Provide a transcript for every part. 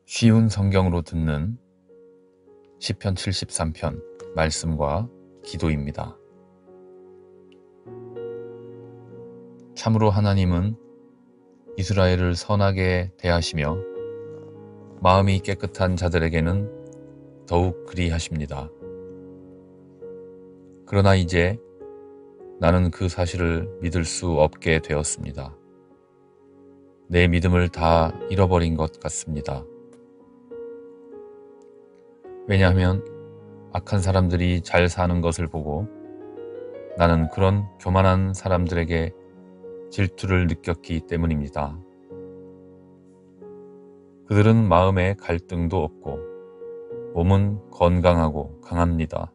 쉬운 성경으로 듣는 시편 73편 말씀과 기도입니다. 참으로 하나님은 이스라엘을 선하게 대하시며 마음이 깨끗한 자들에게는 더욱 그리하십니다. 그러나 이제 나는 그 사실을 믿을 수 없게 되었습니다. 내 믿음을 다 잃어버린 것 같습니다. 왜냐하면 악한 사람들이 잘 사는 것을 보고 나는 그런 교만한 사람들에게 질투를 느꼈기 때문입니다. 그들은 마음에 갈등도 없고 몸은 건강하고 강합니다.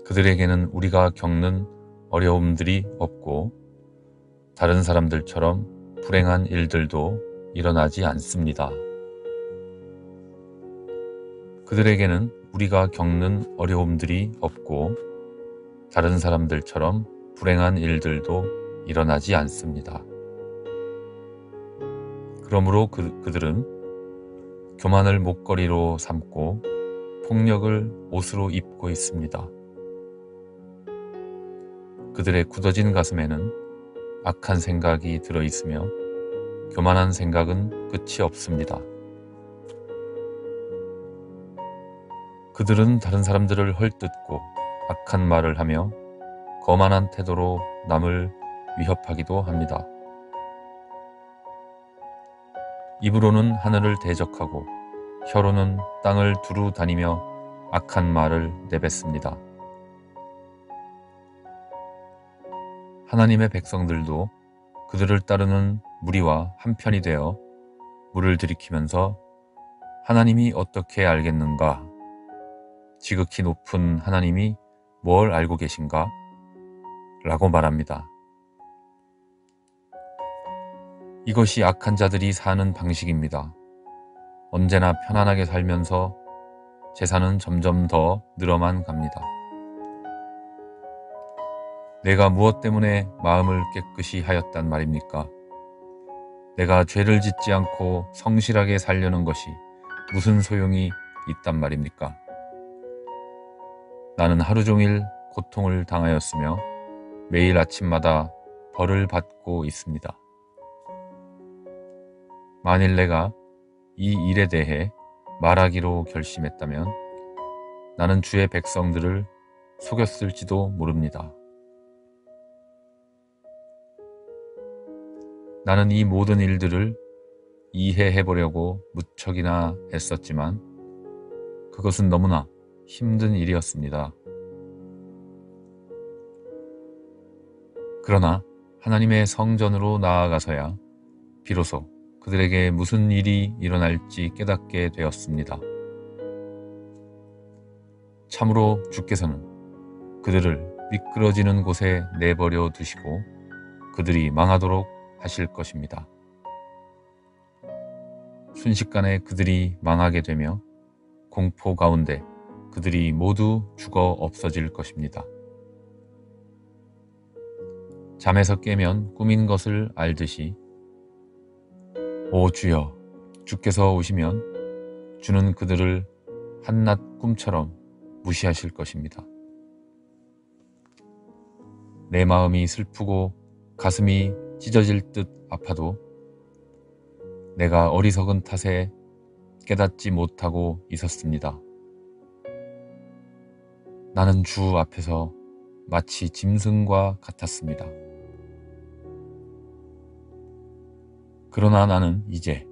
그들에게는 우리가 겪는 어려움들이 없고 다른 사람들처럼 불행한 일들도 일어나지 않습니다. 그들에게는 우리가 겪는 어려움들이 없고 다른 사람들처럼 불행한 일들도 일어나지 않습니다. 그러므로 그들은 교만을 목걸이로 삼고 폭력을 옷으로 입고 있습니다. 그들의 굳어진 가슴에는 악한 생각이 들어있으며 교만한 생각은 끝이 없습니다. 그들은 다른 사람들을 헐뜯고 악한 말을 하며 거만한 태도로 남을 위협하기도 합니다. 입으로는 하늘을 대적하고 혀로는 땅을 두루 다니며 악한 말을 내뱉습니다. 하나님의 백성들도 그들을 따르는 무리와 한편이 되어 물을 들이키면서 하나님이 어떻게 알겠는가? 지극히 높은 하나님이 뭘 알고 계신가? 라고 말합니다. 이것이 악한 자들이 사는 방식입니다. 언제나 편안하게 살면서 재산은 점점 더 늘어만 갑니다. 내가 무엇 때문에 마음을 깨끗이 하였단 말입니까? 내가 죄를 짓지 않고 성실하게 살려는 것이 무슨 소용이 있단 말입니까? 나는 하루 종일 고통을 당하였으며 매일 아침마다 벌을 받고 있습니다. 만일 내가 이 일에 대해 말하기로 결심했다면 나는 주의 백성들을 속였을지도 모릅니다. 나는 이 모든 일들을 이해해보려고 무척이나 애썼지만 그것은 너무나 힘든 일이었습니다. 그러나 하나님의 성전으로 나아가서야 비로소 그들에게 무슨 일이 일어날지 깨닫게 되었습니다. 참으로 주께서는 그들을 미끄러지는 곳에 내버려 두시고 그들이 망하도록 하실 것입니다. 순식간에 그들이 망하게 되며 공포 가운데 그들이 모두 죽어 없어질 것입니다. 잠에서 깨면 꿈인 것을 알듯이 오 주여, 주께서 오시면 주는 그들을 한낮 꿈처럼 무시하실 것입니다. 내 마음이 슬프고 가슴이 찢어질 듯 아파도 내가 어리석은 탓에 깨닫지 못하고 있었습니다. 나는 주 앞에서 마치 짐승과 같았습니다. 그러나 나는 이제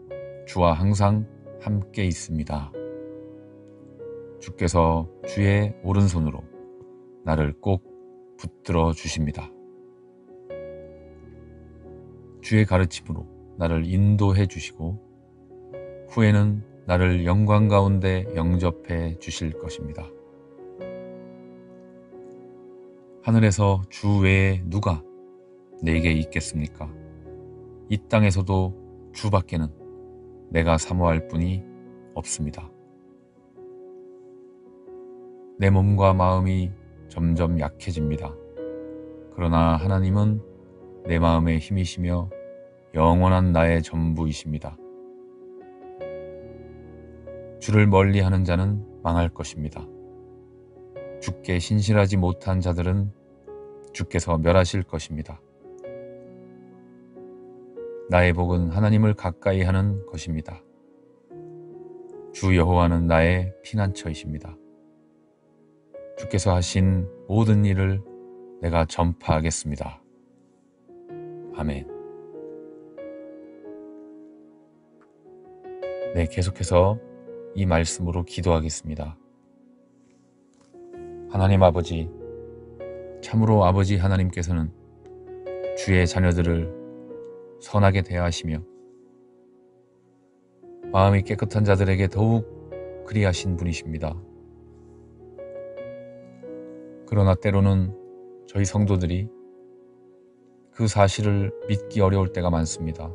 주와 항상 함께 있습니다. 주께서 주의 오른손으로 나를 꼭 붙들어 주십니다. 주의 가르침으로 나를 인도해 주시고 후에는 나를 영광 가운데 영접해 주실 것입니다. 하늘에서 주 외에 누가 내게 있겠습니까? 이 땅에서도 주밖에는 내가 사모할 분이 없습니다. 내 몸과 마음이 점점 약해집니다. 그러나 하나님은 내 마음의 힘이시며 영원한 나의 전부이십니다. 주를 멀리하는 자는 망할 것입니다. 주께 신실하지 못한 자들은 주께서 멸하실 것입니다. 나의 복은 하나님을 가까이 하는 것입니다. 주 여호와는 나의 피난처이십니다. 주께서 하신 모든 일을 내가 전파하겠습니다. 아멘. 네, 계속해서 이 말씀으로 기도하겠습니다. 하나님 아버지, 참으로 아버지 하나님께서는 주의 자녀들을 선하게 대하시며 마음이 깨끗한 자들에게 더욱 그리하신 분이십니다. 그러나 때로는 저희 성도들이 그 사실을 믿기 어려울 때가 많습니다.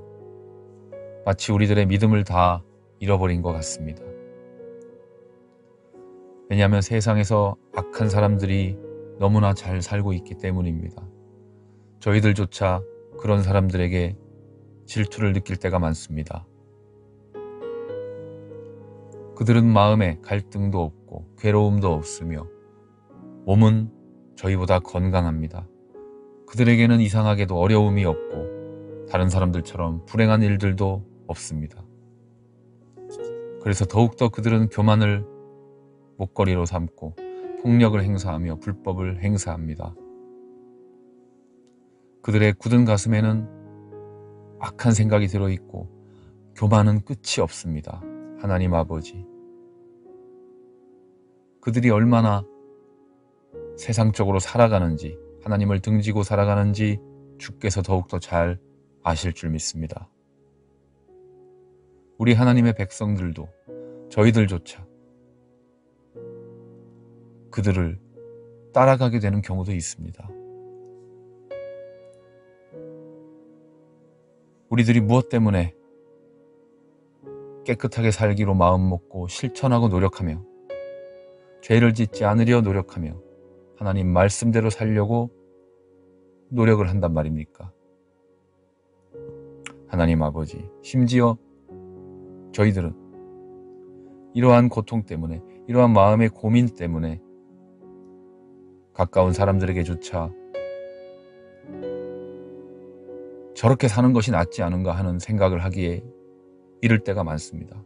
마치 우리들의 믿음을 다 잃어버린 것 같습니다. 왜냐하면 세상에서 악한 사람들이 너무나 잘 살고 있기 때문입니다. 저희들조차 그런 사람들에게 질투를 느낄 때가 많습니다. 그들은 마음에 갈등도 없고 괴로움도 없으며 몸은 저희보다 건강합니다. 그들에게는 이상하게도 어려움이 없고 다른 사람들처럼 불행한 일들도 없습니다. 그래서 더욱더 그들은 교만을 목걸이로 삼고 폭력을 행사하며 불법을 행사합니다. 그들의 굳은 가슴에는 악한 생각이 들어있고 교만은 끝이 없습니다. 하나님 아버지, 그들이 얼마나 세상적으로 살아가는지, 하나님을 등지고 살아가는지 주께서 더욱더 잘 아실 줄 믿습니다. 우리 하나님의 백성들도, 저희들조차 그들을 따라가게 되는 경우도 있습니다. 우리들이 무엇 때문에 깨끗하게 살기로 마음먹고 실천하고 노력하며 죄를 짓지 않으려 노력하며 하나님 말씀대로 살려고 노력을 한단 말입니까? 하나님 아버지, 심지어 저희들은 이러한 고통 때문에, 이러한 마음의 고민 때문에 가까운 사람들에게조차 저렇게 사는 것이 낫지 않은가 하는 생각을 하기에 이를 때가 많습니다.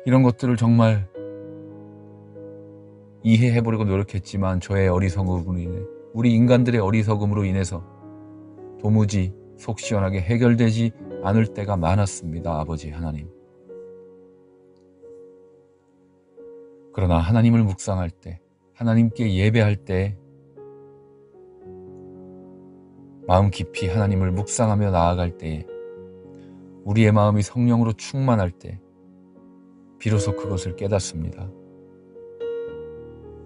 이런 것들을 정말 이해해보려고 노력했지만 저의 어리석음으로 인해, 우리 인간들의 어리석음으로 인해서 도무지 속 시원하게 해결되지 않을 때가 많았습니다. 아버지 하나님. 그러나 하나님을 묵상할 때, 하나님께 예배할 때 마음 깊이 하나님을 묵상하며 나아갈 때에 우리의 마음이 성령으로 충만할 때 비로소 그것을 깨닫습니다.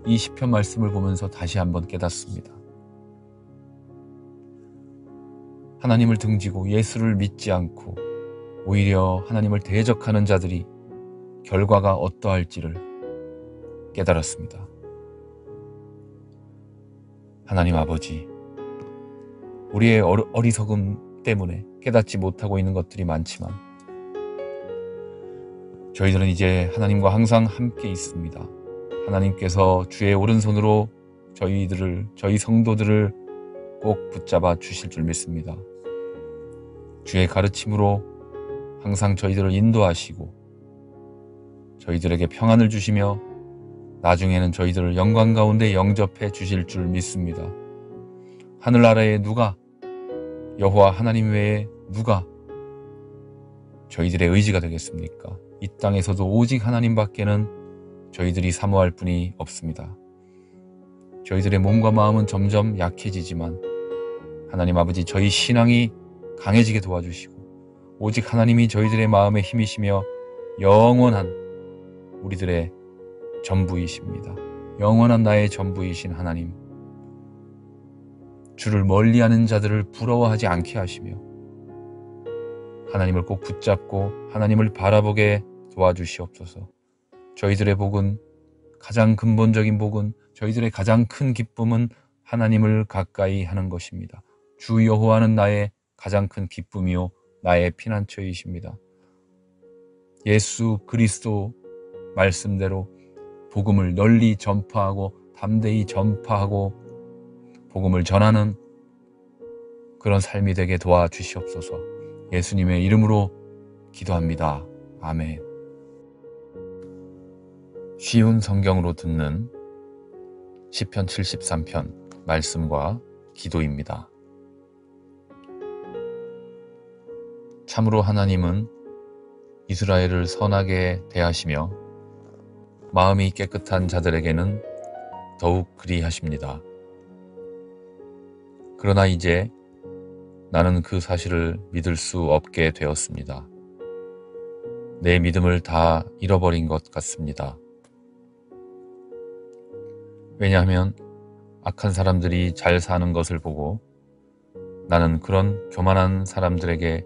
이 시편 말씀을 보면서 다시 한번 깨닫습니다. 하나님을 등지고 예수를 믿지 않고 오히려 하나님을 대적하는 자들이 결과가 어떠할지를 깨달았습니다. 하나님 아버지, 우리의 어리석음 때문에 깨닫지 못하고 있는 것들이 많지만 저희들은 이제 하나님과 항상 함께 있습니다. 하나님께서 주의 오른손으로 저희 성도들을 꼭 붙잡아 주실 줄 믿습니다. 주의 가르침으로 항상 저희들을 인도하시고 저희들에게 평안을 주시며 나중에는 저희들을 영광 가운데 영접해 주실 줄 믿습니다. 하늘 아래에 누가, 여호와 하나님 외에 누가 저희들의 의지가 되겠습니까? 이 땅에서도 오직 하나님밖에는 저희들이 사모할 분이 없습니다. 저희들의 몸과 마음은 점점 약해지지만 하나님 아버지, 저희 신앙이 강해지게 도와주시고 오직 하나님이 저희들의 마음의 힘이시며 영원한 우리들의 전부이십니다. 영원한 나의 전부이신 하나님, 주를 멀리하는 자들을 부러워하지 않게 하시며 하나님을 꼭 붙잡고 하나님을 바라보게 도와주시옵소서. 저희들의 복은, 가장 근본적인 복은, 저희들의 가장 큰 기쁨은 하나님을 가까이 하는 것입니다. 주 여호와는 나의 가장 큰 기쁨이요 나의 피난처이십니다. 예수 그리스도 말씀대로 복음을 널리 전파하고 담대히 전파하고 복음을 전하는 그런 삶이 되게 도와주시옵소서. 예수님의 이름으로 기도합니다. 아멘. 쉬운 성경으로 듣는 시편 73편 말씀과 기도입니다. 참으로 하나님은 이스라엘을 선하게 대하시며 마음이 깨끗한 자들에게는 더욱 그리하십니다. 그러나 이제 나는 그 사실을 믿을 수 없게 되었습니다. 내 믿음을 다 잃어버린 것 같습니다. 왜냐하면 악한 사람들이 잘 사는 것을 보고 나는 그런 교만한 사람들에게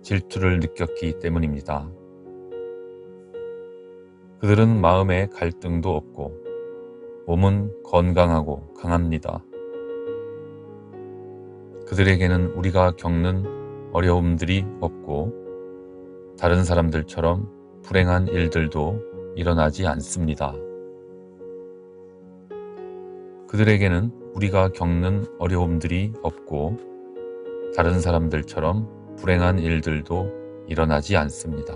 질투를 느꼈기 때문입니다. 그들은 마음에 갈등도 없고 몸은 건강하고 강합니다. 그들에게는 우리가 겪는 어려움들이 없고 다른 사람들처럼 불행한 일들도 일어나지 않습니다. 그들에게는 우리가 겪는 어려움들이 없고 다른 사람들처럼 불행한 일들도 일어나지 않습니다.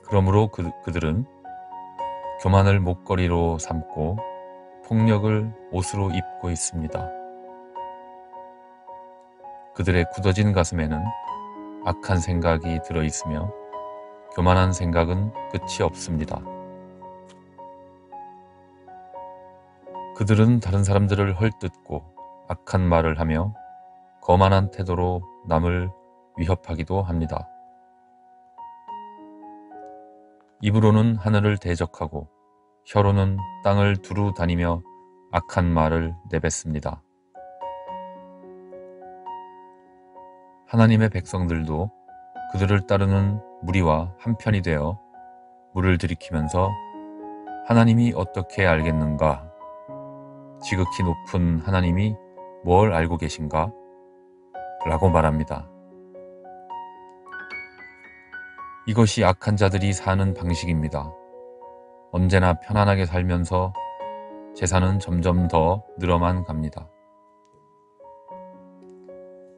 그러므로 그들은 교만을 목걸이로 삼고 폭력을 옷으로 입고 있습니다. 그들의 굳어진 가슴에는 악한 생각이 들어있으며 교만한 생각은 끝이 없습니다. 그들은 다른 사람들을 헐뜯고 악한 말을 하며 거만한 태도로 남을 위협하기도 합니다. 입으로는 하늘을 대적하고 혀로는 땅을 두루 다니며 악한 말을 내뱉습니다. 하나님의 백성들도 그들을 따르는 무리와 한편이 되어 물을 들이키면서 하나님이 어떻게 알겠는가? 지극히 높은 하나님이 뭘 알고 계신가? 라고 말합니다. 이것이 악한 자들이 사는 방식입니다. 언제나 편안하게 살면서 재산은 점점 더 늘어만 갑니다.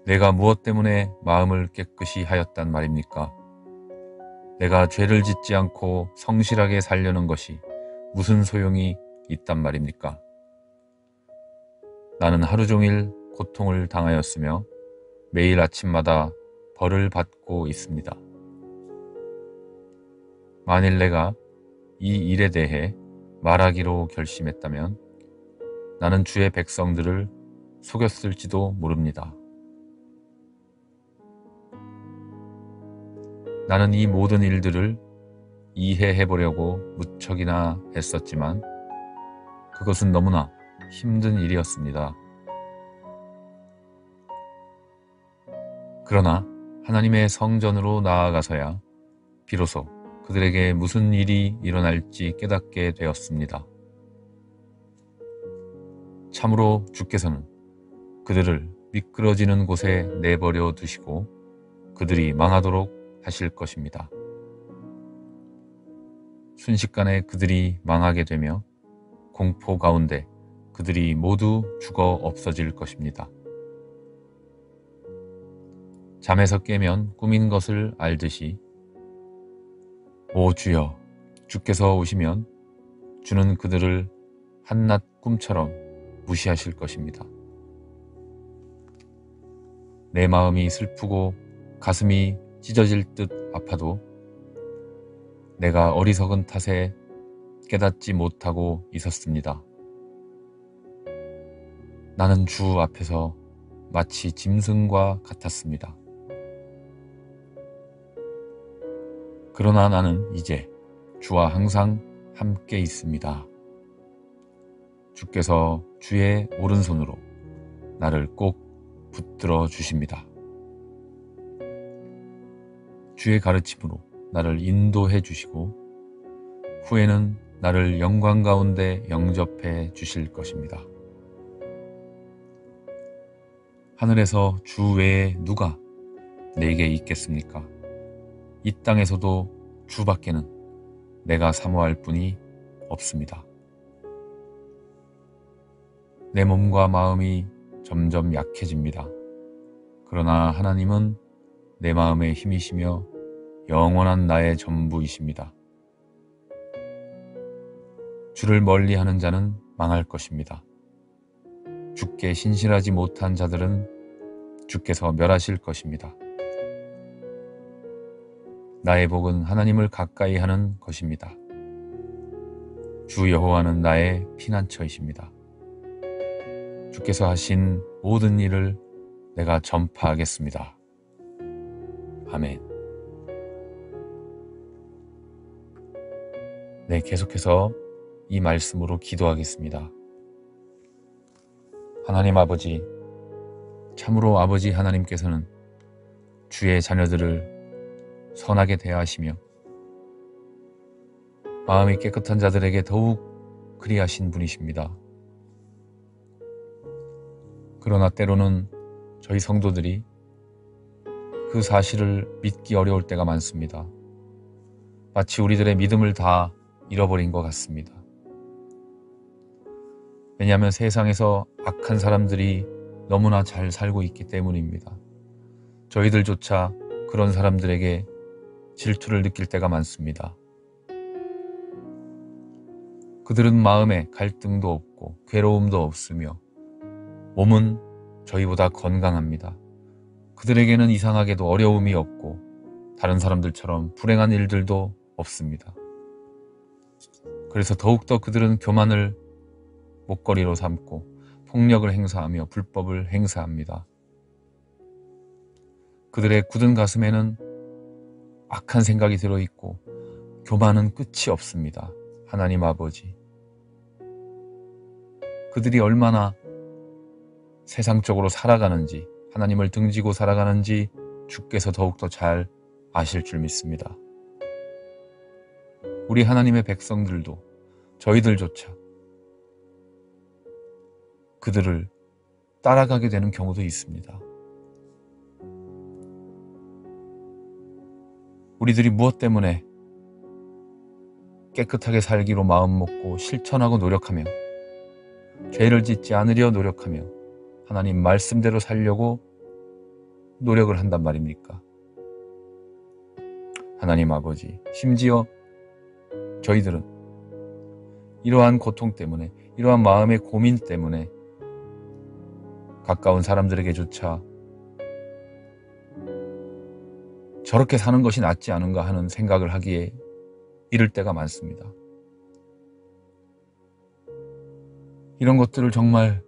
내가 무엇 때문에 마음을 깨끗이 하였단 말입니까? 내가 죄를 짓지 않고 성실하게 살려는 것이 무슨 소용이 있단 말입니까? 나는 하루 종일 고통을 당하였으며 매일 아침마다 벌을 받고 있습니다. 만일 내가 이 일에 대해 말하기로 결심했다면 나는 주의 백성들을 속였을지도 모릅니다. 나는 이 모든 일들을 이해해보려고 무척이나 애썼지만 그것은 너무나 힘든 일이었습니다. 그러나 하나님의 성전으로 나아가서야 비로소 그들에게 무슨 일이 일어날지 깨닫게 되었습니다. 참으로 주께서는 그들을 미끄러지는 곳에 내버려 두시고 그들이 망하도록 하실 것입니다. 순식간에 그들이 망하게 되며 공포 가운데 그들이 모두 죽어 없어질 것입니다. 잠에서 깨면 꿈인 것을 알듯이 오 주여, 주께서 오시면 주는 그들을 한낱 꿈처럼 무시하실 것입니다. 내 마음이 슬프고 가슴이 찢어질 듯 아파도 내가 어리석은 탓에 깨닫지 못하고 있었습니다. 나는 주 앞에서 마치 짐승과 같았습니다. 그러나 나는 이제 주와 항상 함께 있습니다. 주께서 주의 오른손으로 나를 꼭 붙들어 주십니다. 주의 가르침으로 나를 인도해 주시고 후에는 나를 영광 가운데 영접해 주실 것입니다. 하늘에서 주 외에 누가 내게 있겠습니까? 이 땅에서도 주밖에는 내가 사모할 분이 없습니다. 내 몸과 마음이 점점 약해집니다. 그러나 하나님은 내 마음의 힘이시며 영원한 나의 전부이십니다. 주를 멀리하는 자는 망할 것입니다. 주께 신실하지 못한 자들은 주께서 멸하실 것입니다. 나의 복은 하나님을 가까이 하는 것입니다. 주 여호와는 나의 피난처이십니다. 주께서 하신 모든 일을 내가 전파하겠습니다. 아멘. 네, 계속해서 이 말씀으로 기도하겠습니다. 하나님 아버지, 참으로 아버지 하나님께서는 주의 자녀들을 선하게 대하시며 마음이 깨끗한 자들에게 더욱 그리하신 분이십니다. 그러나 때로는 저희 성도들이 그 사실을 믿기 어려울 때가 많습니다. 마치 우리들의 믿음을 다 잃어버린 것 같습니다. 왜냐하면 세상에서 악한 사람들이 너무나 잘 살고 있기 때문입니다. 저희들조차 그런 사람들에게 질투를 느낄 때가 많습니다. 그들은 마음에 갈등도 없고 괴로움도 없으며 몸은 저희보다 건강합니다. 그들에게는 이상하게도 어려움이 없고 다른 사람들처럼 불행한 일들도 없습니다. 그래서 더욱더 그들은 교만을 목걸이로 삼고 폭력을 행사하며 불법을 행사합니다. 그들의 굳은 가슴에는 악한 생각이 들어있고 교만은 끝이 없습니다. 하나님 아버지, 그들이 얼마나 세상적으로 살아가는지, 하나님을 등지고 살아가는지 주께서 더욱더 잘 아실 줄 믿습니다. 우리 하나님의 백성들도, 저희들조차 그들을 따라가게 되는 경우도 있습니다. 우리들이 무엇 때문에 깨끗하게 살기로 마음먹고 실천하고 노력하며 죄를 짓지 않으려 노력하며 하나님 말씀대로 살려고 노력을 한단 말입니까? 하나님 아버지, 심지어 저희들은 이러한 고통 때문에, 이러한 마음의 고민 때문에 가까운 사람들에게조차 저렇게 사는 것이 낫지 않은가 하는 생각을 하기에 이를 때가 많습니다. 이런 것들을 정말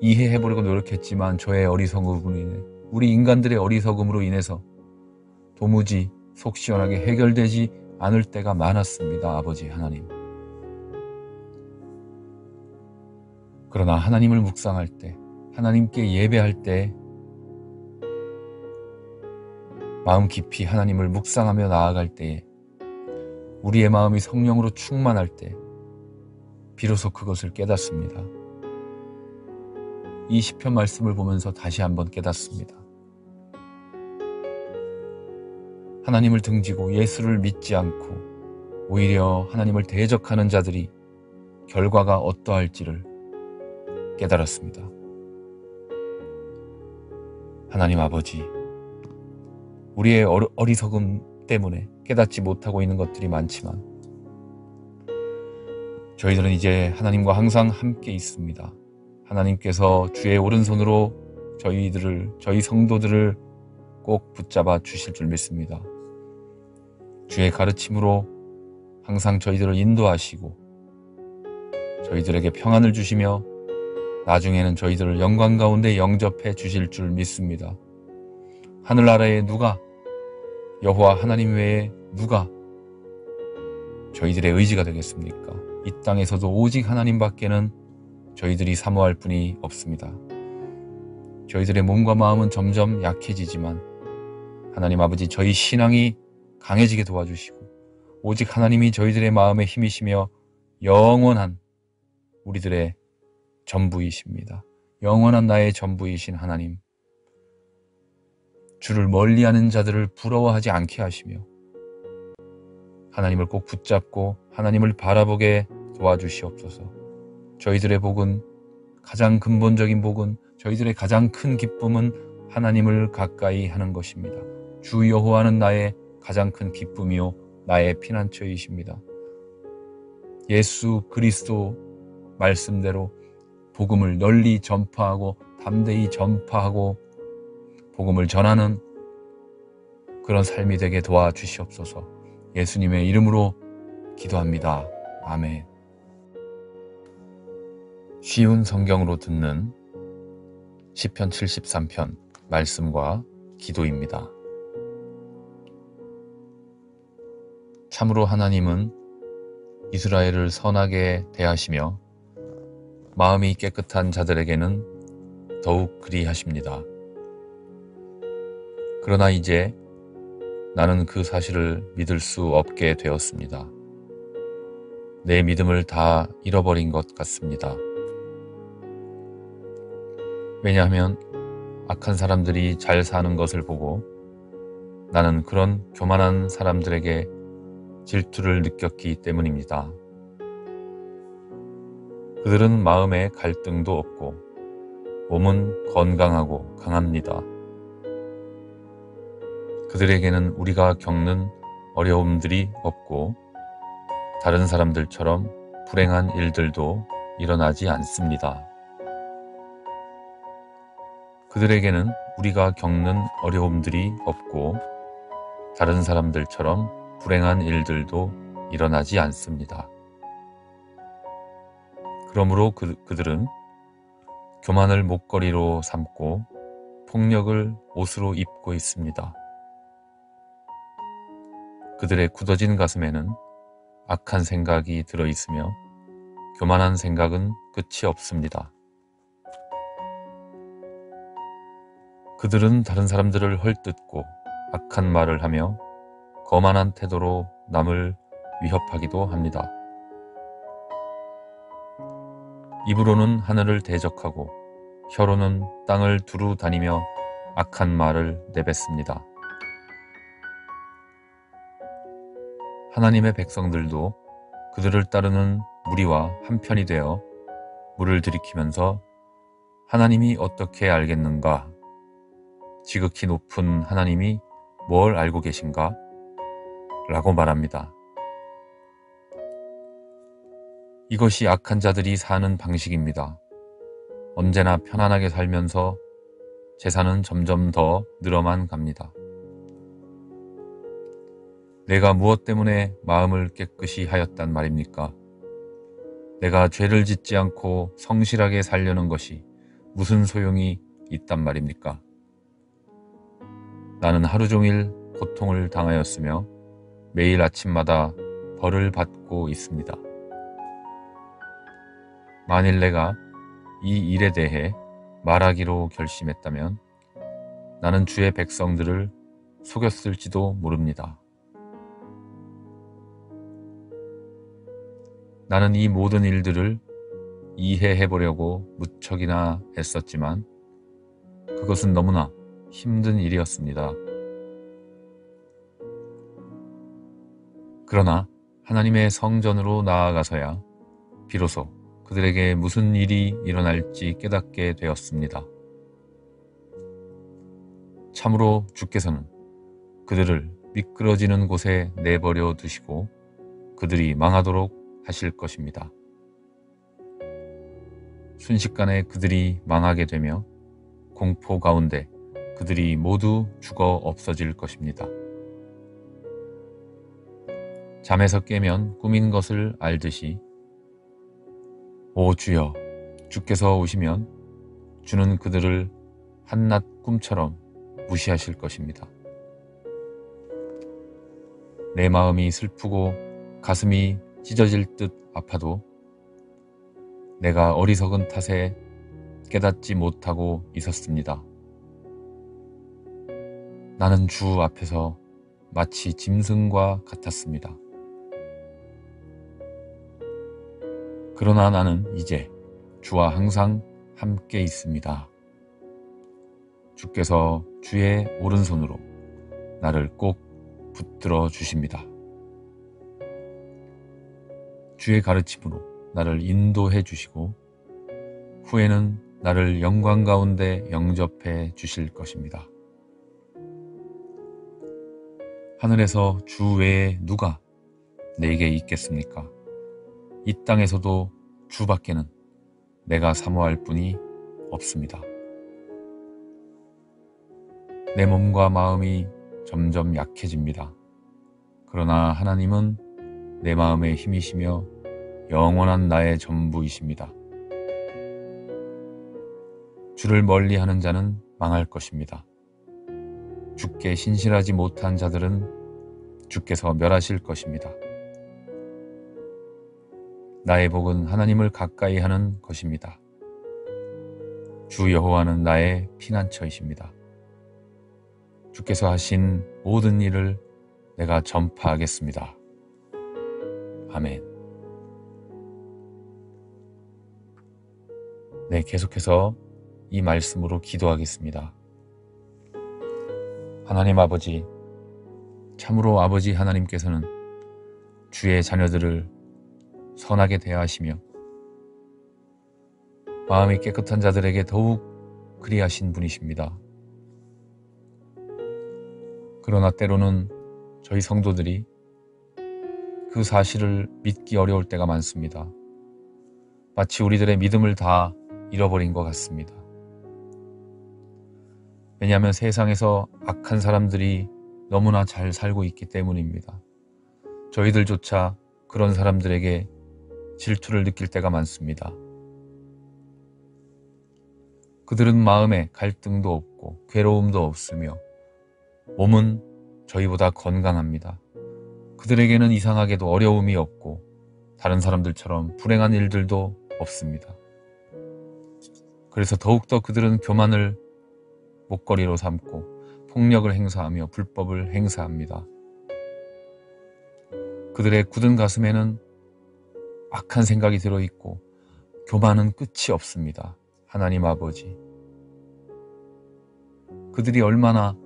이해해보려고 노력했지만 저의 어리석음으로 인해, 우리 인간들의 어리석음으로 인해서 도무지 속 시원하게 해결되지 않을 때가 많았습니다. 아버지 하나님. 그러나 하나님을 묵상할 때, 하나님께 예배할 때, 마음 깊이 하나님을 묵상하며 나아갈 때에, 우리의 마음이 성령으로 충만할 때 비로소 그것을 깨닫습니다. 이 시편 말씀을 보면서 다시 한번 깨닫습니다. 하나님을 등지고 예수를 믿지 않고 오히려 하나님을 대적하는 자들이 결과가 어떠할지를 깨달았습니다. 하나님 아버지, 우리의 어리석음 때문에 깨닫지 못하고 있는 것들이 많지만 저희들은 이제 하나님과 항상 함께 있습니다. 하나님께서 주의 오른손으로 저희 성도들을 꼭 붙잡아 주실 줄 믿습니다. 주의 가르침으로 항상 저희들을 인도하시고 저희들에게 평안을 주시며 나중에는 저희들을 영광 가운데 영접해 주실 줄 믿습니다. 하늘나라에 누가, 여호와 하나님 외에 누가 저희들의 의지가 되겠습니까? 이 땅에서도 오직 하나님밖에는 저희들이 사모할 분이 없습니다. 저희들의 몸과 마음은 점점 약해지지만 하나님 아버지, 저희 신앙이 강해지게 도와주시고 오직 하나님이 저희들의 마음의 힘이시며 영원한 우리들의 전부이십니다. 영원한 나의 전부이신 하나님, 주를 멀리하는 자들을 부러워하지 않게 하시며 하나님을 꼭 붙잡고 하나님을 바라보게 도와주시옵소서. 저희들의 복은, 가장 근본적인 복은, 저희들의 가장 큰 기쁨은 하나님을 가까이 하는 것입니다. 주 여호와는 나의 가장 큰 기쁨이요 나의 피난처이십니다. 예수 그리스도 말씀대로 복음을 널리 전파하고 담대히 전파하고 복음을 전하는 그런 삶이 되게 도와주시옵소서. 예수님의 이름으로 기도합니다. 아멘. 쉬운 성경으로 듣는 시편 73편 말씀과 기도입니다. 참으로 하나님은 이스라엘을 선하게 대하시며 마음이 깨끗한 자들에게는 더욱 그리하십니다. 그러나 이제 나는 그 사실을 믿을 수 없게 되었습니다. 내 믿음을 다 잃어버린 것 같습니다. 왜냐하면 악한 사람들이 잘 사는 것을 보고 나는 그런 교만한 사람들에게 질투를 느꼈기 때문입니다. 그들은 마음에 갈등도 없고 몸은 건강하고 강합니다. 그들에게는 우리가 겪는 어려움들이 없고 다른 사람들처럼 불행한 일들도 일어나지 않습니다. 그들에게는 우리가 겪는 어려움들이 없고 다른 사람들처럼 불행한 일들도 일어나지 않습니다. 그러므로 그들은 교만을 목걸이로 삼고 폭력을 옷으로 입고 있습니다. 그들의 굳어진 가슴에는 악한 생각이 들어있으며 교만한 생각은 끝이 없습니다. 그들은 다른 사람들을 헐뜯고 악한 말을 하며 거만한 태도로 남을 위협하기도 합니다. 입으로는 하늘을 대적하고 혀로는 땅을 두루 다니며 악한 말을 내뱉습니다. 하나님의 백성들도 그들을 따르는 무리와 한편이 되어 물을 들이키면서 하나님이 어떻게 알겠는가? 지극히 높은 하나님이 뭘 알고 계신가? 라고 말합니다. 이것이 악한 자들이 사는 방식입니다. 언제나 편안하게 살면서 재산은 점점 더 늘어만 갑니다. 내가 무엇 때문에 마음을 깨끗이 하였단 말입니까? 내가 죄를 짓지 않고 성실하게 살려는 것이 무슨 소용이 있단 말입니까? 나는 하루 종일 고통을 당하였으며 매일 아침마다 벌을 받고 있습니다. 만일 내가 이 일에 대해 말하기로 결심했다면 나는 주의 백성들을 속였을지도 모릅니다. 나는 이 모든 일들을 이해해보려고 무척이나 애썼지만 그것은 너무나 힘든 일이었습니다. 그러나 하나님의 성전으로 나아가서야 비로소 그들에게 무슨 일이 일어날지 깨닫게 되었습니다. 참으로 주께서는 그들을 미끄러지는 곳에 내버려 두시고 그들이 망하도록 하실 것입니다. 순식간에 그들이 망하게 되며 공포 가운데 그들이 모두 죽어 없어질 것입니다. 잠에서 깨면 꿈인 것을 알듯이 오 주여, 주께서 오시면 주는 그들을 한낱 꿈처럼 무시하실 것입니다. 내 마음이 슬프고 가슴이 찢어질 듯 아파도 내가 어리석은 탓에 깨닫지 못하고 있었습니다. 나는 주 앞에서 마치 짐승과 같았습니다. 그러나 나는 이제 주와 항상 함께 있습니다. 주께서 주의 오른손으로 나를 꼭 붙들어 주십니다. 주의 가르침으로 나를 인도해 주시고 후에는 나를 영광 가운데 영접해 주실 것입니다. 하늘에서 주 외에 누가 내게 있겠습니까? 이 땅에서도 주밖에는 내가 사모할 분이 없습니다. 내 몸과 마음이 점점 약해집니다. 그러나 하나님은 내 마음의 힘이시며 영원한 나의 전부이십니다. 주를 멀리하는 자는 망할 것입니다. 주께 신실하지 못한 자들은 주께서 멸하실 것입니다. 나의 복은 하나님을 가까이 하는 것입니다. 주 여호와는 나의 피난처이십니다. 주께서 하신 모든 일을 내가 전파하겠습니다. 아멘. 네, 계속해서 이 말씀으로 기도하겠습니다. 하나님 아버지, 참으로 아버지 하나님께서는 주의 자녀들을 선하게 대하시며 마음이 깨끗한 자들에게 더욱 그리하신 분이십니다. 그러나 때로는 저희 성도들이 그 사실을 믿기 어려울 때가 많습니다. 마치 우리들의 믿음을 다 잃어버린 것 같습니다. 왜냐하면 세상에서 악한 사람들이 너무나 잘 살고 있기 때문입니다. 저희들조차 그런 사람들에게 질투를 느낄 때가 많습니다. 그들은 마음에 갈등도 없고 괴로움도 없으며 몸은 저희보다 건강합니다. 그들에게는 이상하게도 어려움이 없고 다른 사람들처럼 불행한 일들도 없습니다. 그래서 더욱더 그들은 교만을 목걸이로 삼고 폭력을 행사하며 불법을 행사합니다. 그들의 굳은 가슴에는 악한 생각이 들어있고 교만은 끝이 없습니다. 하나님 아버지, 그들이 얼마나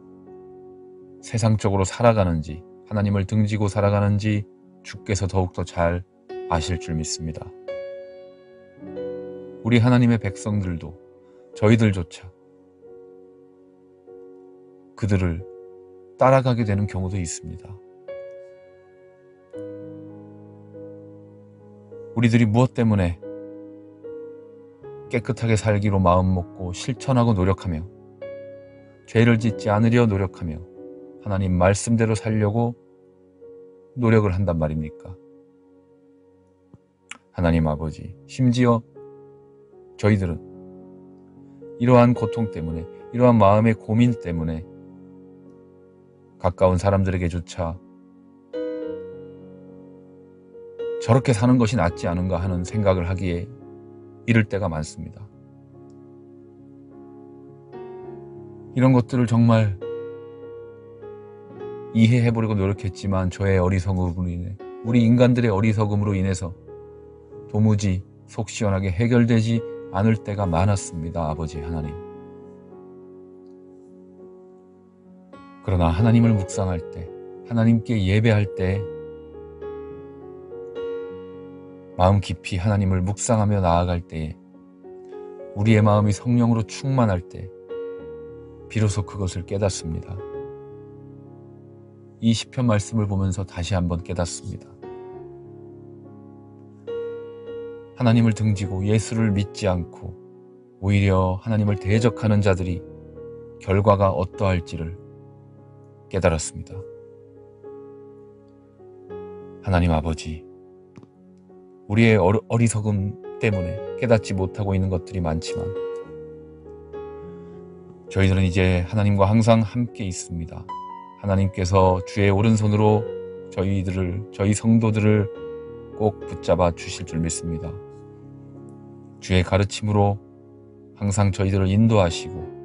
세상적으로 살아가는지, 하나님을 등지고 살아가는지 주께서 더욱더 잘 아실 줄 믿습니다. 우리 하나님의 백성들도, 저희들조차 그들을 따라가게 되는 경우도 있습니다. 우리들이 무엇 때문에 깨끗하게 살기로 마음먹고 실천하고 노력하며 죄를 짓지 않으려 노력하며 하나님 말씀대로 살려고 노력을 한단 말입니까? 하나님 아버지, 심지어 저희들은 이러한 고통 때문에, 이러한 마음의 고민 때문에 가까운 사람들에게조차 저렇게 사는 것이 낫지 않은가 하는 생각을 하기에 이를 때가 많습니다. 이런 것들을 정말 이해해보려고 노력했지만 저의 어리석음으로 인해, 우리 인간들의 어리석음으로 인해서 도무지 속 시원하게 해결되지 않을 때가 많았습니다. 아버지 하나님. 그러나 하나님을 묵상할 때, 하나님께 예배할 때, 마음 깊이 하나님을 묵상하며 나아갈 때에, 우리의 마음이 성령으로 충만할 때 비로소 그것을 깨닫습니다. 이 시편 말씀을 보면서 다시 한번 깨닫습니다. 하나님을 등지고 예수를 믿지 않고 오히려 하나님을 대적하는 자들이 결과가 어떠할지를 깨달았습니다. 하나님 아버지, 우리의 어리석음 때문에 깨닫지 못하고 있는 것들이 많지만 저희들은 이제 하나님과 항상 함께 있습니다. 하나님께서 주의 오른손으로 저희 성도들을 꼭 붙잡아 주실 줄 믿습니다. 주의 가르침으로 항상 저희들을 인도하시고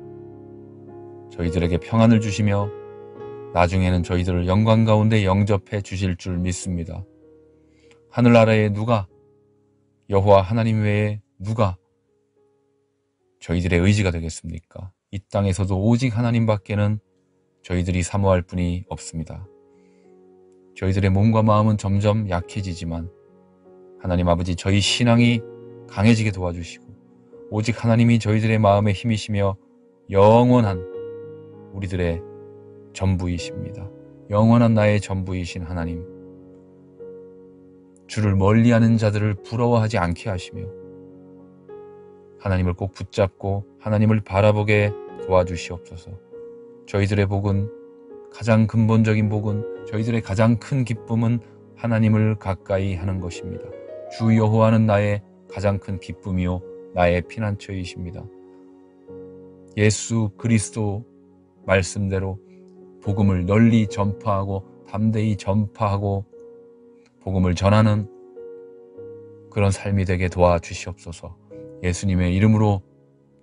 저희들에게 평안을 주시며 나중에는 저희들을 영광 가운데 영접해 주실 줄 믿습니다. 하늘나라에 누가, 여호와 하나님 외에 누가 저희들의 의지가 되겠습니까? 이 땅에서도 오직 하나님밖에는 저희들이 사모할 분이 없습니다. 저희들의 몸과 마음은 점점 약해지지만 하나님 아버지 저희 신앙이 강해지게 도와주시고 오직 하나님이 저희들의 마음의 힘이시며 영원한 우리들의 전부이십니다. 영원한 나의 전부이신 하나님, 주를 멀리하는 자들을 부러워하지 않게 하시며 하나님을 꼭 붙잡고 하나님을 바라보게 도와주시옵소서. 저희들의 복은, 가장 근본적인 복은, 저희들의 가장 큰 기쁨은 하나님을 가까이 하는 것입니다. 주 여호와는 나의 가장 큰 기쁨이요 나의 피난처이십니다. 예수 그리스도 말씀대로 복음을 널리 전파하고 담대히 전파하고 복음을 전하는 그런 삶이 되게 도와주시옵소서. 예수님의 이름으로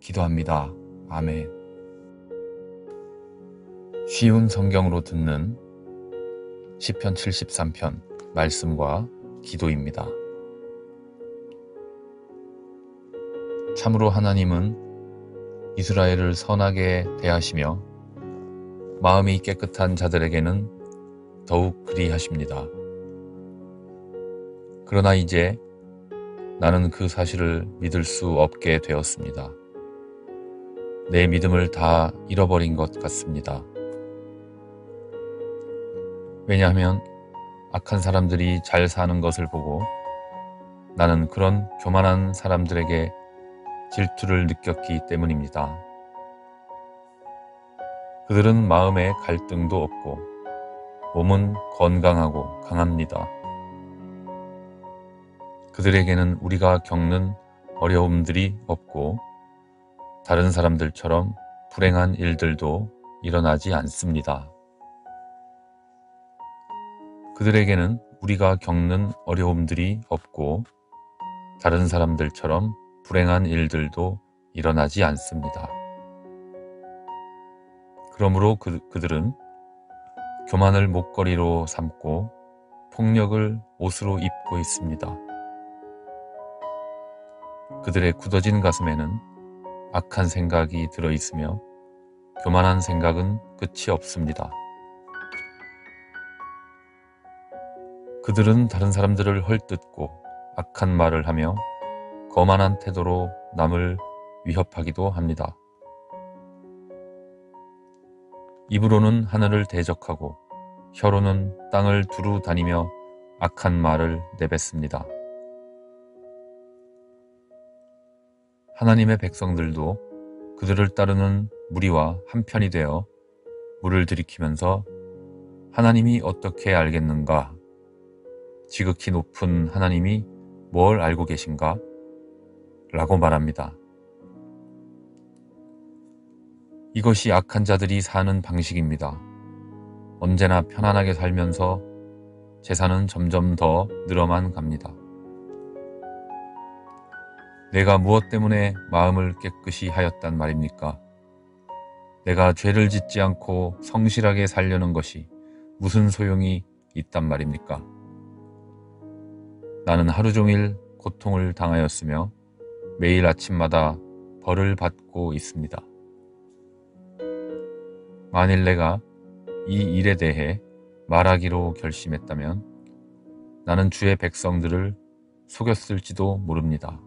기도합니다. 아멘. 쉬운 성경으로 듣는 시편 73편 말씀과 기도입니다. 참으로 하나님은 이스라엘을 선하게 대하시며 마음이 깨끗한 자들에게는 더욱 그리하십니다. 그러나 이제 나는 그 사실을 믿을 수 없게 되었습니다. 내 믿음을 다 잃어버린 것 같습니다. 왜냐하면 악한 사람들이 잘 사는 것을 보고 나는 그런 교만한 사람들에게 질투를 느꼈기 때문입니다. 그들은 마음에 갈등도 없고 몸은 건강하고 강합니다. 그들에게는 우리가 겪는 어려움들이 없고 다른 사람들처럼 불행한 일들도 일어나지 않습니다. 그들에게는 우리가 겪는 어려움들이 없고 다른 사람들처럼 불행한 일들도 일어나지 않습니다. 그러므로 그들은 교만을 목걸이로 삼고 폭력을 옷으로 입고 있습니다. 그들의 굳어진 가슴에는 악한 생각이 들어있으며 교만한 생각은 끝이 없습니다. 그들은 다른 사람들을 헐뜯고 악한 말을 하며 거만한 태도로 남을 위협하기도 합니다. 입으로는 하늘을 대적하고 혀로는 땅을 두루 다니며 악한 말을 내뱉습니다. 하나님의 백성들도 그들을 따르는 무리와 한편이 되어 물을 들이키면서 하나님이 어떻게 알겠는가? 지극히 높은 하나님이 뭘 알고 계신가? 라고 말합니다. 이것이 악한 자들이 사는 방식입니다. 언제나 편안하게 살면서 재산은 점점 더 늘어만 갑니다. 내가 무엇 때문에 마음을 깨끗이 하였단 말입니까? 내가 죄를 짓지 않고 성실하게 살려는 것이 무슨 소용이 있단 말입니까? 나는 하루 종일 고통을 당하였으며 매일 아침마다 벌을 받고 있습니다. 만일 내가 이 일에 대해 말하기로 결심했다면 나는 주의 백성들을 속였을지도 모릅니다.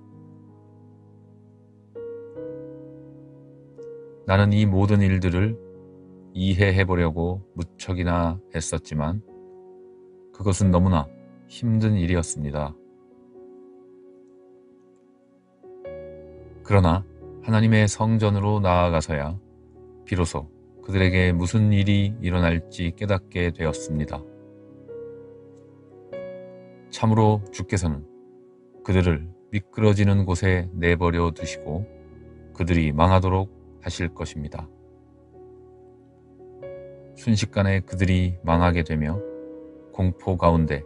나는 이 모든 일들을 이해해보려고 무척이나 애썼지만 그것은 너무나 힘든 일이었습니다. 그러나 하나님의 성전으로 나아가서야 비로소 그들에게 무슨 일이 일어날지 깨닫게 되었습니다. 참으로 주께서는 그들을 미끄러지는 곳에 내버려 두시고 그들이 망하도록 하실 것입니다. 순식간에 그들이 망하게 되며 공포 가운데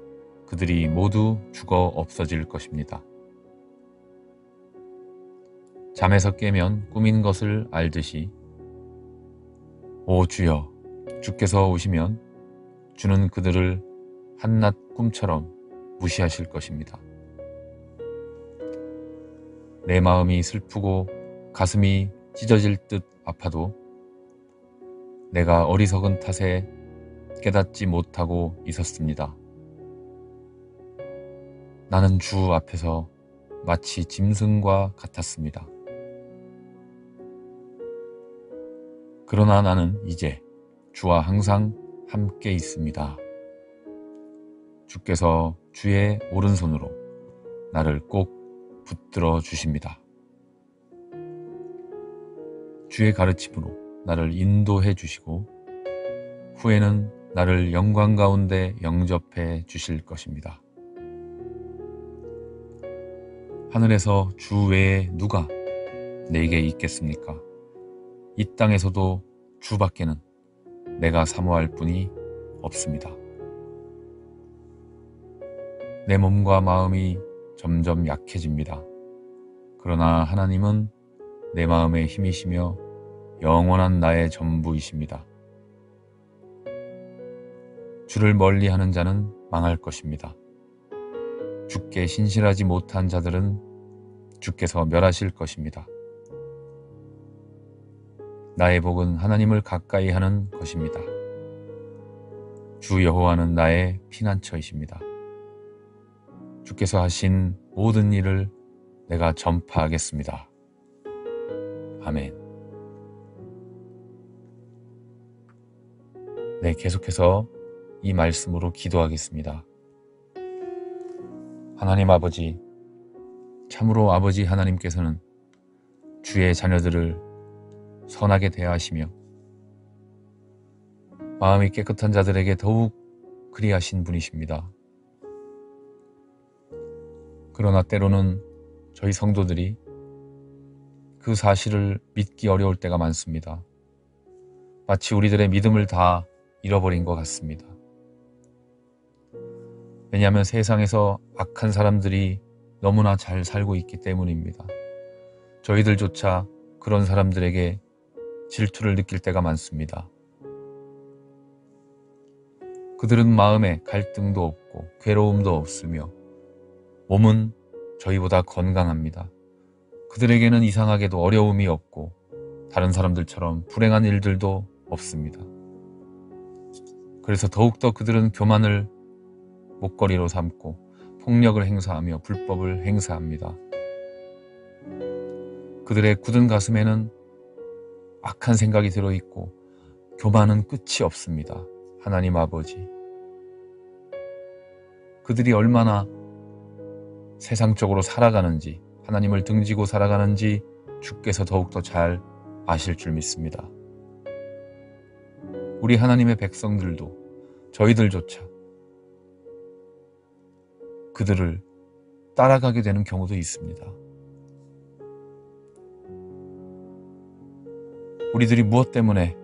그들이 모두 죽어 없어질 것입니다. 잠에서 깨면 꿈인 것을 알듯이 오 주여, 주께서 오시면 주는 그들을 한낱 꿈처럼 무시하실 것입니다. 내 마음이 슬프고 가슴이 찢어질 듯 아파도 내가 어리석은 탓에 깨닫지 못하고 있었습니다. 나는 주 앞에서 마치 짐승과 같았습니다. 그러나 나는 이제 주와 항상 함께 있습니다. 주께서 주의 오른손으로 나를 꼭 붙들어 주십니다. 주의 가르침으로 나를 인도해 주시고 후에는 나를 영광 가운데 영접해 주실 것입니다. 하늘에서 주 외에 누가 내게 있겠습니까? 이 땅에서도 주밖에는 내가 사모할 분이 없습니다. 내 몸과 마음이 점점 약해집니다. 그러나 하나님은 내 마음의 힘이시며 영원한 나의 전부이십니다. 주를 멀리하는 자는 망할 것입니다. 주께 신실하지 못한 자들은 주께서 멸하실 것입니다. 나의 복은 하나님을 가까이 하는 것입니다. 주 여호와는 나의 피난처이십니다. 주께서 하신 모든 일을 내가 전파하겠습니다. 아멘. 네, 계속해서 이 말씀으로 기도하겠습니다. 하나님 아버지, 참으로 아버지 하나님께서는 주의 자녀들을 선하게 대하시며 마음이 깨끗한 자들에게 더욱 그리하신 분이십니다. 그러나 때로는 저희 성도들이 그 사실을 믿기 어려울 때가 많습니다. 마치 우리들의 믿음을 다 잃어버린 것 같습니다. 왜냐하면 세상에서 악한 사람들이 너무나 잘 살고 있기 때문입니다. 저희들조차 그런 사람들에게 질투를 느낄 때가 많습니다. 그들은 마음에 갈등도 없고 괴로움도 없으며 몸은 저희보다 건강합니다. 그들에게는 이상하게도 어려움이 없고 다른 사람들처럼 불행한 일들도 없습니다. 그래서 더욱더 그들은 교만을 목걸이로 삼고 폭력을 행사하며 불법을 행사합니다. 그들의 굳은 가슴에는 악한 생각이 들어있고 교만은 끝이 없습니다. 하나님 아버지, 그들이 얼마나 세상적으로 살아가는지, 하나님을 등지고 살아가는지 주께서 더욱더 잘 아실 줄 믿습니다. 우리 하나님의 백성들도 저희들조차 그들을 따라가게 되는 경우도 있습니다. 우리들이 무엇 때문에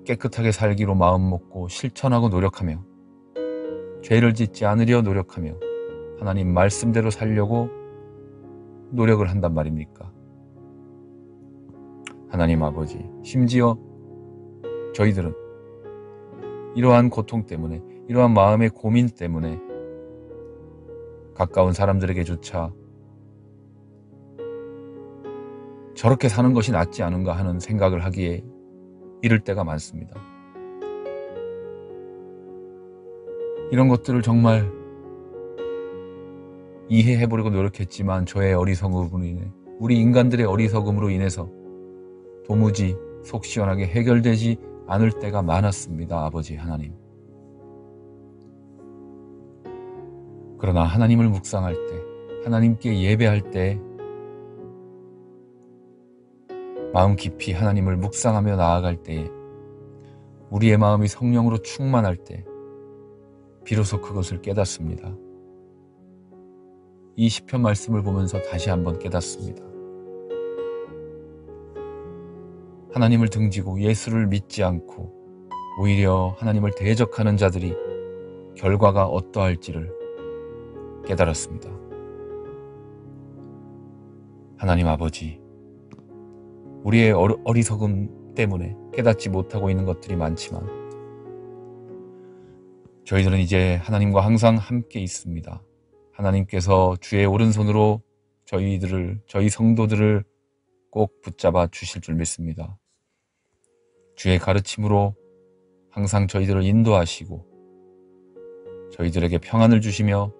깨끗하게 살기로 마음먹고 실천하고 노력하며 죄를 짓지 않으려 노력하며 하나님 말씀대로 살려고 노력을 한단 말입니까? 하나님 아버지, 심지어 저희들은 이러한 고통 때문에, 이러한 마음의 고민 때문에 가까운 사람들에게조차 저렇게 사는 것이 낫지 않은가 하는 생각을 하기에 이를 때가 많습니다. 이런 것들을 정말 이해해보려고 노력했지만 저의 어리석음으로 인해, 우리 인간들의 어리석음으로 인해서 도무지 속 시원하게 해결되지 않을 때가 많았습니다. 아버지 하나님. 그러나 하나님을 묵상할 때, 하나님께 예배할 때 마음 깊이 하나님을 묵상하며 나아갈 때에 우리의 마음이 성령으로 충만할 때 비로소 그것을 깨닫습니다. 이 시편 말씀을 보면서 다시 한번 깨닫습니다. 하나님을 등지고 예수를 믿지 않고 오히려 하나님을 대적하는 자들이 결과가 어떠할지를 깨달았습니다. 하나님 아버지, 우리의 어리석음 때문에 깨닫지 못하고 있는 것들이 많지만 저희들은 이제 하나님과 항상 함께 있습니다. 하나님께서 주의 오른손으로 저희 성도들을 꼭 붙잡아 주실 줄 믿습니다. 주의 가르침으로 항상 저희들을 인도하시고 저희들에게 평안을 주시며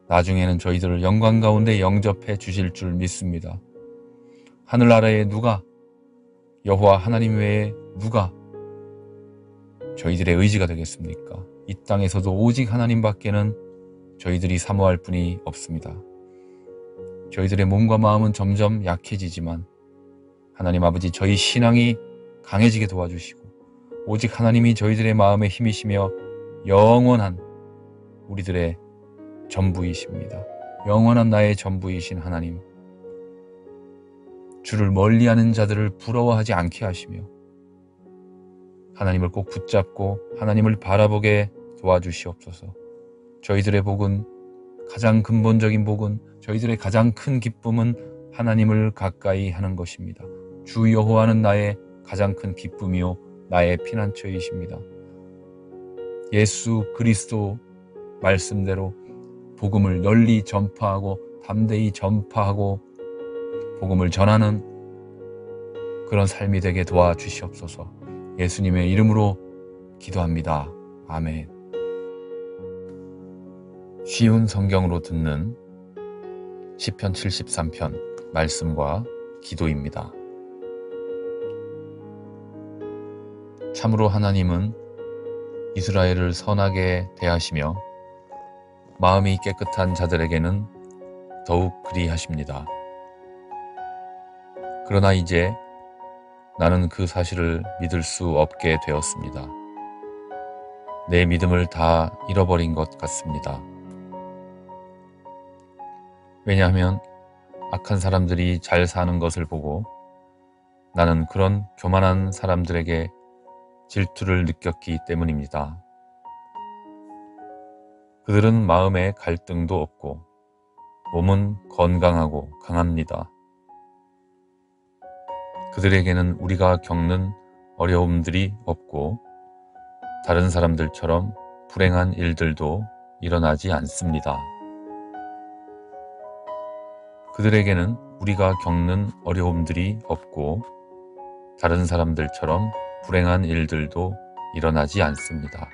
나중에는 저희들을 영광 가운데 영접해 주실 줄 믿습니다. 하늘나라에 누가, 여호와 하나님 외에 누가 저희들의 의지가 되겠습니까? 이 땅에서도 오직 하나님밖에는 저희들이 사모할 분이 없습니다. 저희들의 몸과 마음은 점점 약해지지만 하나님 아버지 저희 신앙이 강해지게 도와주시고 오직 하나님이 저희들의 마음의 힘이시며 영원한 우리들의 전부이십니다. 영원한 나의 전부이신 하나님, 주를 멀리하는 자들을 부러워하지 않게 하시며 하나님을 꼭 붙잡고 하나님을 바라보게 도와주시옵소서. 저희들의 복은, 가장 근본적인 복은, 저희들의 가장 큰 기쁨은 하나님을 가까이 하는 것입니다. 주 여호와는 나의 가장 큰 기쁨이요 나의 피난처이십니다. 예수 그리스도 말씀대로 복음을 널리 전파하고 담대히 전파하고 복음을 전하는 그런 삶이 되게 도와주시옵소서. 예수님의 이름으로 기도합니다. 아멘. 쉬운 성경으로 듣는 시편 73편 말씀과 기도입니다. 참으로 하나님은 이스라엘을 선하게 대하시며 마음이 깨끗한 자들에게는 더욱 그리하십니다. 그러나 이제 나는 그 사실을 믿을 수 없게 되었습니다. 내 믿음을 다 잃어버린 것 같습니다. 왜냐하면 악한 사람들이 잘 사는 것을 보고 나는 그런 교만한 사람들에게 질투를 느꼈기 때문입니다. 그들은 마음에 갈등도 없고 몸은 건강하고 강합니다. 그들에게는 우리가 겪는 어려움들이 없고 다른 사람들처럼 불행한 일들도 일어나지 않습니다. 그들에게는 우리가 겪는 어려움들이 없고 다른 사람들처럼 불행한 일들도 일어나지 않습니다.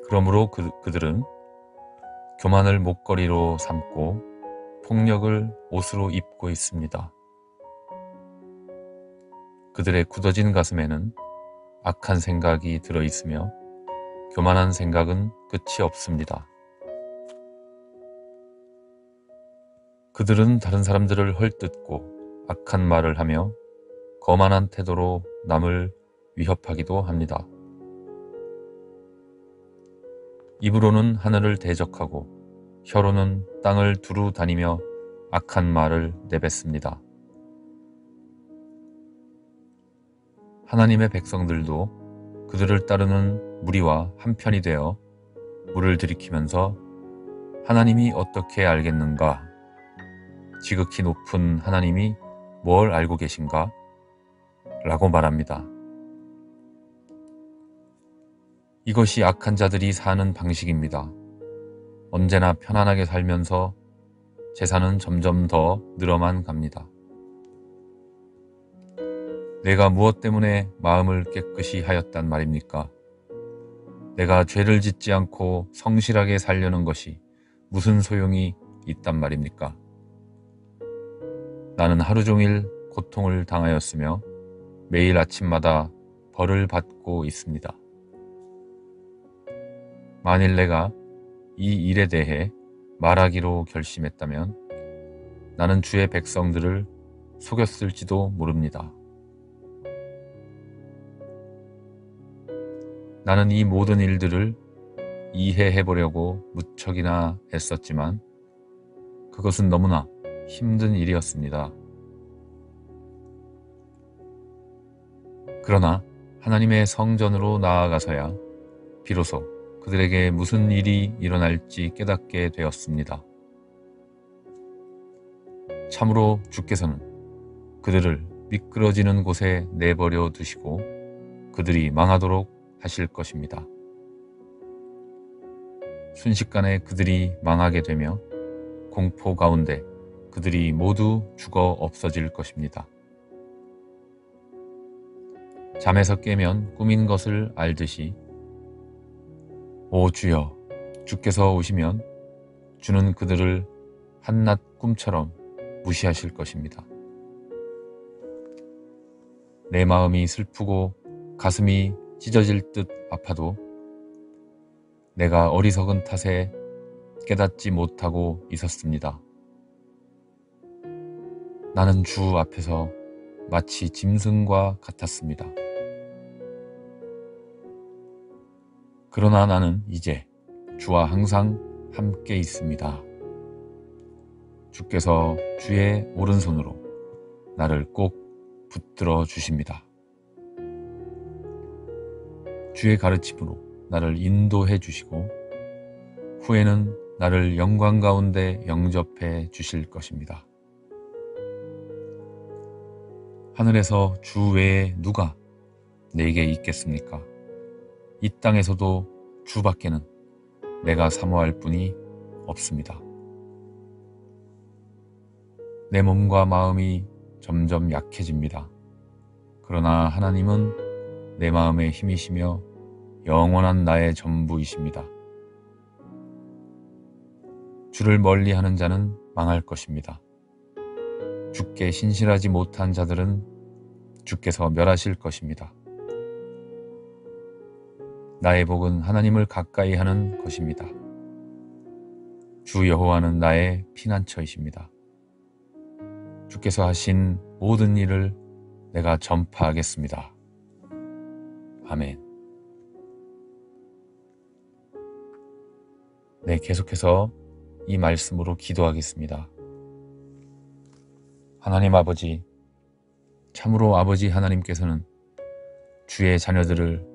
그러므로 그들은 교만을 목걸이로 삼고 폭력을 옷으로 입고 있습니다. 그들의 굳어진 가슴에는 악한 생각이 들어있으며 교만한 생각은 끝이 없습니다. 그들은 다른 사람들을 헐뜯고 악한 말을 하며 거만한 태도로 남을 위협하기도 합니다. 입으로는 하늘을 대적하고 혀로는 땅을 두루 다니며 악한 말을 내뱉습니다. 하나님의 백성들도 그들을 따르는 무리와 한편이 되어 물을 들이키면서 하나님이 어떻게 알겠는가? 지극히 높은 하나님이 뭘 알고 계신가? 라고 말합니다. 이것이 악한 자들이 사는 방식입니다. 언제나 편안하게 살면서 재산은 점점 더 늘어만 갑니다. 내가 무엇 때문에 마음을 깨끗이 하였단 말입니까? 내가 죄를 짓지 않고 성실하게 살려는 것이 무슨 소용이 있단 말입니까? 나는 하루 종일 고통을 당하였으며 매일 아침마다 벌을 받고 있습니다. 만일 내가 이 일에 대해 말하기로 결심했다면 나는 주의 백성들을 속였을지도 모릅니다. 나는 이 모든 일들을 이해해보려고 무척이나 애썼지만 그것은 너무나 힘든 일이었습니다. 그러나 하나님의 성전으로 나아가서야 비로소 그들에게 무슨 일이 일어날지 깨닫게 되었습니다. 참으로 주께서는 그들을 미끄러지는 곳에 내버려 두시고 그들이 망하도록 하실 것입니다. 순식간에 그들이 망하게 되며 공포 가운데 그들이 모두 죽어 없어질 것입니다. 잠에서 깨면 꿈인 것을 알듯이 오 주여, 주께서 오시면 주는 그들을 한낱 꿈처럼 무시하실 것입니다. 내 마음이 슬프고 가슴이 찢어질 듯 아파도 내가 어리석은 탓에 깨닫지 못하고 있었습니다. 나는 주 앞에서 마치 짐승과 같았습니다. 그러나 나는 이제 주와 항상 함께 있습니다. 주께서 주의 오른손으로 나를 꼭 붙들어 주십니다. 주의 가르침으로 나를 인도해 주시고 후에는 나를 영광 가운데 영접해 주실 것입니다. 하늘에서 주 외에 누가 내게 있겠습니까? 이 땅에서도 주밖에는 내가 사모할 분이 없습니다. 내 몸과 마음이 점점 약해집니다. 그러나 하나님은 내 마음의 힘이시며 영원한 나의 전부이십니다. 주를 멀리하는 자는 망할 것입니다. 주께 신실하지 못한 자들은 주께서 멸하실 것입니다. 나의 복은 하나님을 가까이 하는 것입니다. 주 여호와는 나의 피난처이십니다. 주께서 하신 모든 일을 내가 전파하겠습니다. 아멘. 네, 계속해서 이 말씀으로 기도하겠습니다. 하나님 아버지, 참으로 아버지 하나님께서는 주의 자녀들을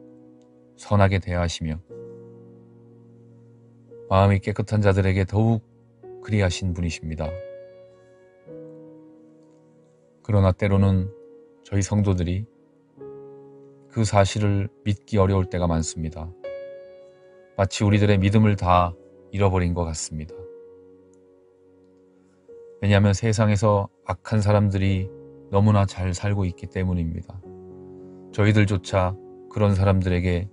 선하게 대하시며 마음이 깨끗한 자들에게 더욱 그리하신 분이십니다. 그러나 때로는 저희 성도들이 그 사실을 믿기 어려울 때가 많습니다. 마치 우리들의 믿음을 다 잃어버린 것 같습니다. 왜냐하면 세상에서 악한 사람들이 너무나 잘 살고 있기 때문입니다. 저희들조차 그런 사람들에게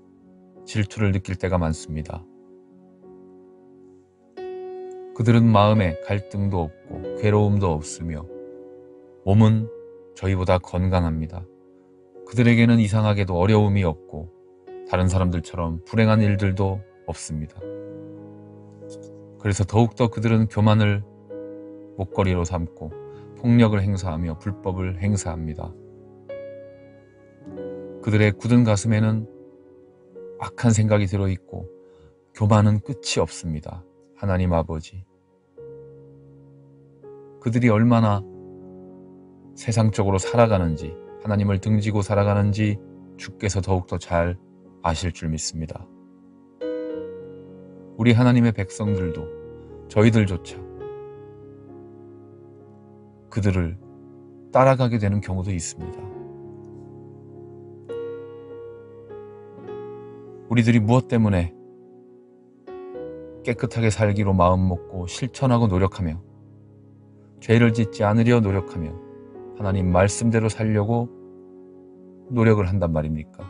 질투를 느낄 때가 많습니다. 그들은 마음에 갈등도 없고 괴로움도 없으며 몸은 저희보다 건강합니다. 그들에게는 이상하게도 어려움이 없고 다른 사람들처럼 불행한 일들도 없습니다. 그래서 더욱더 그들은 교만을 목걸이로 삼고 폭력을 행사하며 불법을 행사합니다. 그들의 굳은 가슴에는 악한 생각이 들어있고 교만은 끝이 없습니다. 하나님 아버지, 그들이 얼마나 세상적으로 살아가는지, 하나님을 등지고 살아가는지 주께서 더욱더 잘 아실 줄 믿습니다. 우리 하나님의 백성들도 저희들조차 그들을 따라가게 되는 경우도 있습니다. 우리들이 무엇 때문에 깨끗하게 살기로 마음먹고 실천하고 노력하며 죄를 짓지 않으려 노력하며 하나님 말씀대로 살려고 노력을 한단 말입니까?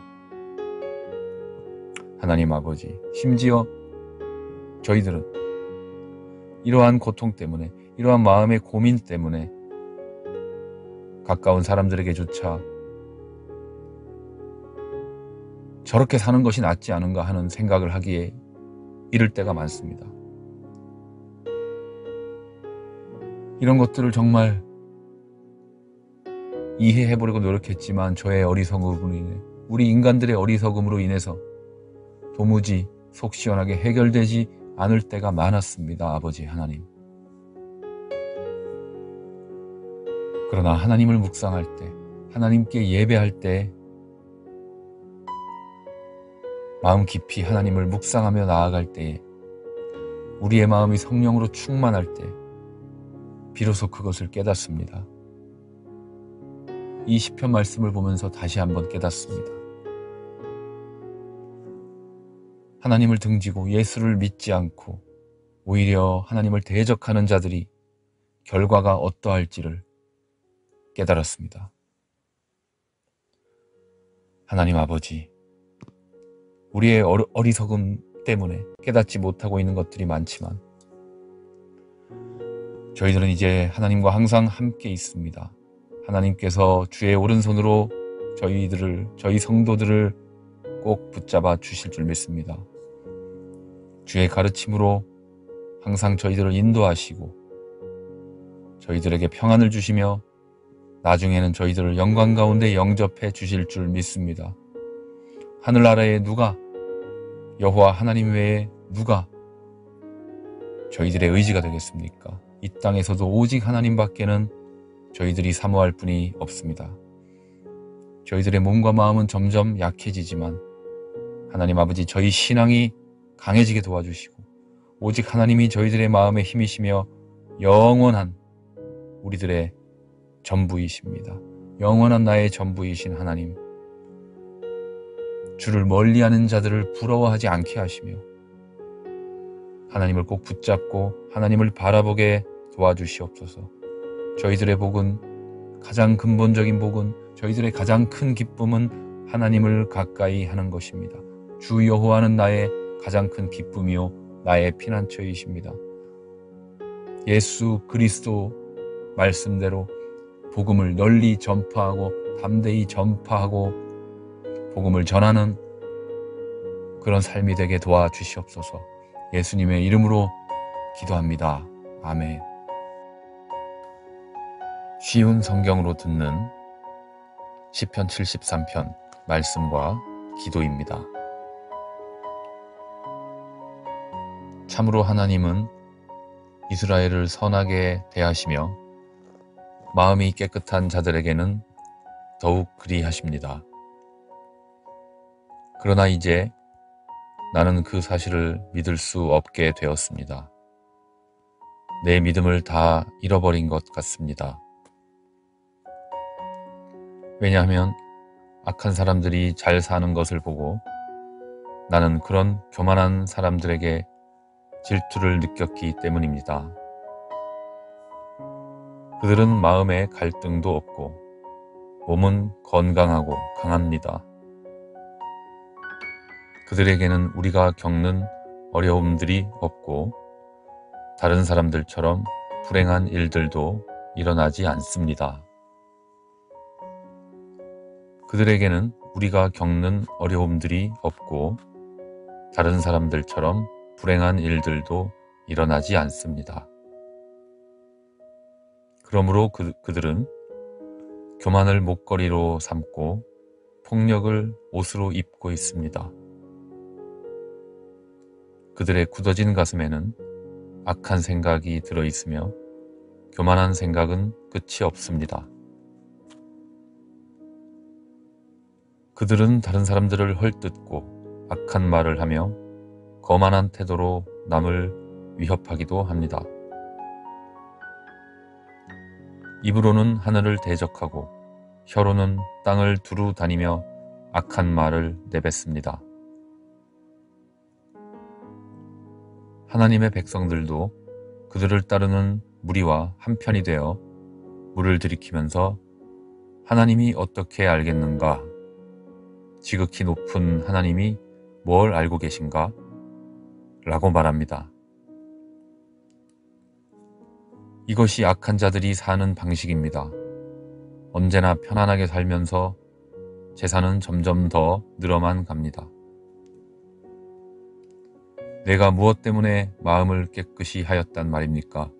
하나님 아버지, 심지어 저희들은 이러한 고통 때문에, 이러한 마음의 고민 때문에 가까운 사람들에게조차 저렇게 사는 것이 낫지 않은가 하는 생각을 하기에 이를 때가 많습니다. 이런 것들을 정말 이해해보려고 노력했지만 저의 어리석음으로 인해, 우리 인간들의 어리석음으로 인해서 도무지 속 시원하게 해결되지 않을 때가 많았습니다. 아버지 하나님. 그러나 하나님을 묵상할 때, 하나님께 예배할 때 마음 깊이 하나님을 묵상하며 나아갈 때에 우리의 마음이 성령으로 충만할 때 비로소 그것을 깨닫습니다. 이 시편 말씀을 보면서 다시 한번 깨닫습니다. 하나님을 등지고 예수를 믿지 않고 오히려 하나님을 대적하는 자들이 결과가 어떠할지를 깨달았습니다. 하나님 아버지, 우리의 어리석음 때문에 깨닫지 못하고 있는 것들이 많지만 저희들은 이제 하나님과 항상 함께 있습니다. 하나님께서 주의 오른손으로 저희 성도들을 꼭 붙잡아 주실 줄 믿습니다. 주의 가르침으로 항상 저희들을 인도하시고 저희들에게 평안을 주시며 나중에는 저희들을 영광 가운데 영접해 주실 줄 믿습니다. 하늘나라에 누가, 여호와 하나님 외에 누가 저희들의 의지가 되겠습니까? 이 땅에서도 오직 하나님밖에는 저희들이 사모할 분이 없습니다. 저희들의 몸과 마음은 점점 약해지지만 하나님 아버지, 저희 신앙이 강해지게 도와주시고 오직 하나님이 저희들의 마음의 힘이시며 영원한 우리들의 전부이십니다. 영원한 나의 전부이신 하나님, 주를 멀리하는 자들을 부러워하지 않게 하시며 하나님을 꼭 붙잡고 하나님을 바라보게 도와주시옵소서. 저희들의 복은, 가장 근본적인 복은, 저희들의 가장 큰 기쁨은 하나님을 가까이 하는 것입니다. 주 여호와는 나의 가장 큰 기쁨이요 나의 피난처이십니다. 예수 그리스도 말씀대로 복음을 널리 전파하고 담대히 전파하고 복음을 전하는 그런 삶이 되게 도와주시옵소서. 예수님의 이름으로 기도합니다. 아멘. 쉬운 성경으로 듣는 시편 73편 말씀과 기도입니다. 참으로 하나님은 이스라엘을 선하게 대하시며 마음이 깨끗한 자들에게는 더욱 그리하십니다. 그러나 이제 나는 그 사실을 믿을 수 없게 되었습니다. 내 믿음을 다 잃어버린 것 같습니다. 왜냐하면 악한 사람들이 잘 사는 것을 보고 나는 그런 교만한 사람들에게 질투를 느꼈기 때문입니다. 그들은 마음에 갈등도 없고 몸은 건강하고 강합니다. 그들에게는 우리가 겪는 어려움들이 없고 다른 사람들처럼 불행한 일들도 일어나지 않습니다. 그들에게는 우리가 겪는 어려움들이 없고 다른 사람들처럼 불행한 일들도 일어나지 않습니다. 그러므로 그들은 교만을 목걸이로 삼고 폭력을 옷으로 입고 있습니다. 그들의 굳어진 가슴에는 악한 생각이 들어있으며 교만한 생각은 끝이 없습니다. 그들은 다른 사람들을 헐뜯고 악한 말을 하며 거만한 태도로 남을 위협하기도 합니다. 입으로는 하늘을 대적하고 혀로는 땅을 두루 다니며 악한 말을 내뱉습니다. 하나님의 백성들도 그들을 따르는 무리와 한편이 되어 물을 들이키면서 하나님이 어떻게 알겠는가? 지극히 높은 하나님이 뭘 알고 계신가? 라고 말합니다. 이것이 악한 자들이 사는 방식입니다. 언제나 편안하게 살면서 재산은 점점 더 늘어만 갑니다. 내가 무엇 때문에 마음을 깨끗이 하였단 말입니까?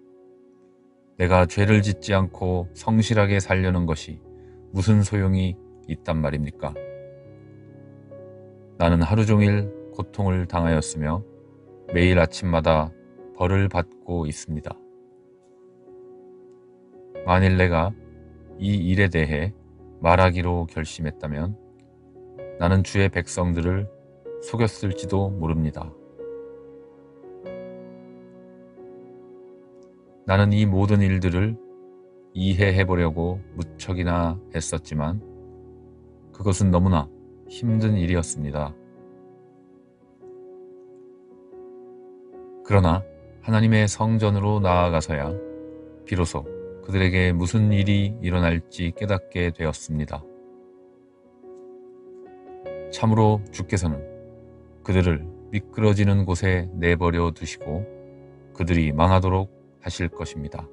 내가 죄를 짓지 않고 성실하게 살려는 것이 무슨 소용이 있단 말입니까? 나는 하루 종일 고통을 당하였으며 매일 아침마다 벌을 받고 있습니다. 만일 내가 이 일에 대해 말하기로 결심했다면 나는 주의 백성들을 속였을지도 모릅니다. 나는 이 모든 일들을 이해해보려고 무척이나 애썼지만 그것은 너무나 힘든 일이었습니다. 그러나 하나님의 성전으로 나아가서야 비로소 그들에게 무슨 일이 일어날지 깨닫게 되었습니다. 참으로 주께서는 그들을 미끄러지는 곳에 내버려 두시고 그들이 망하도록 하실 것입니다.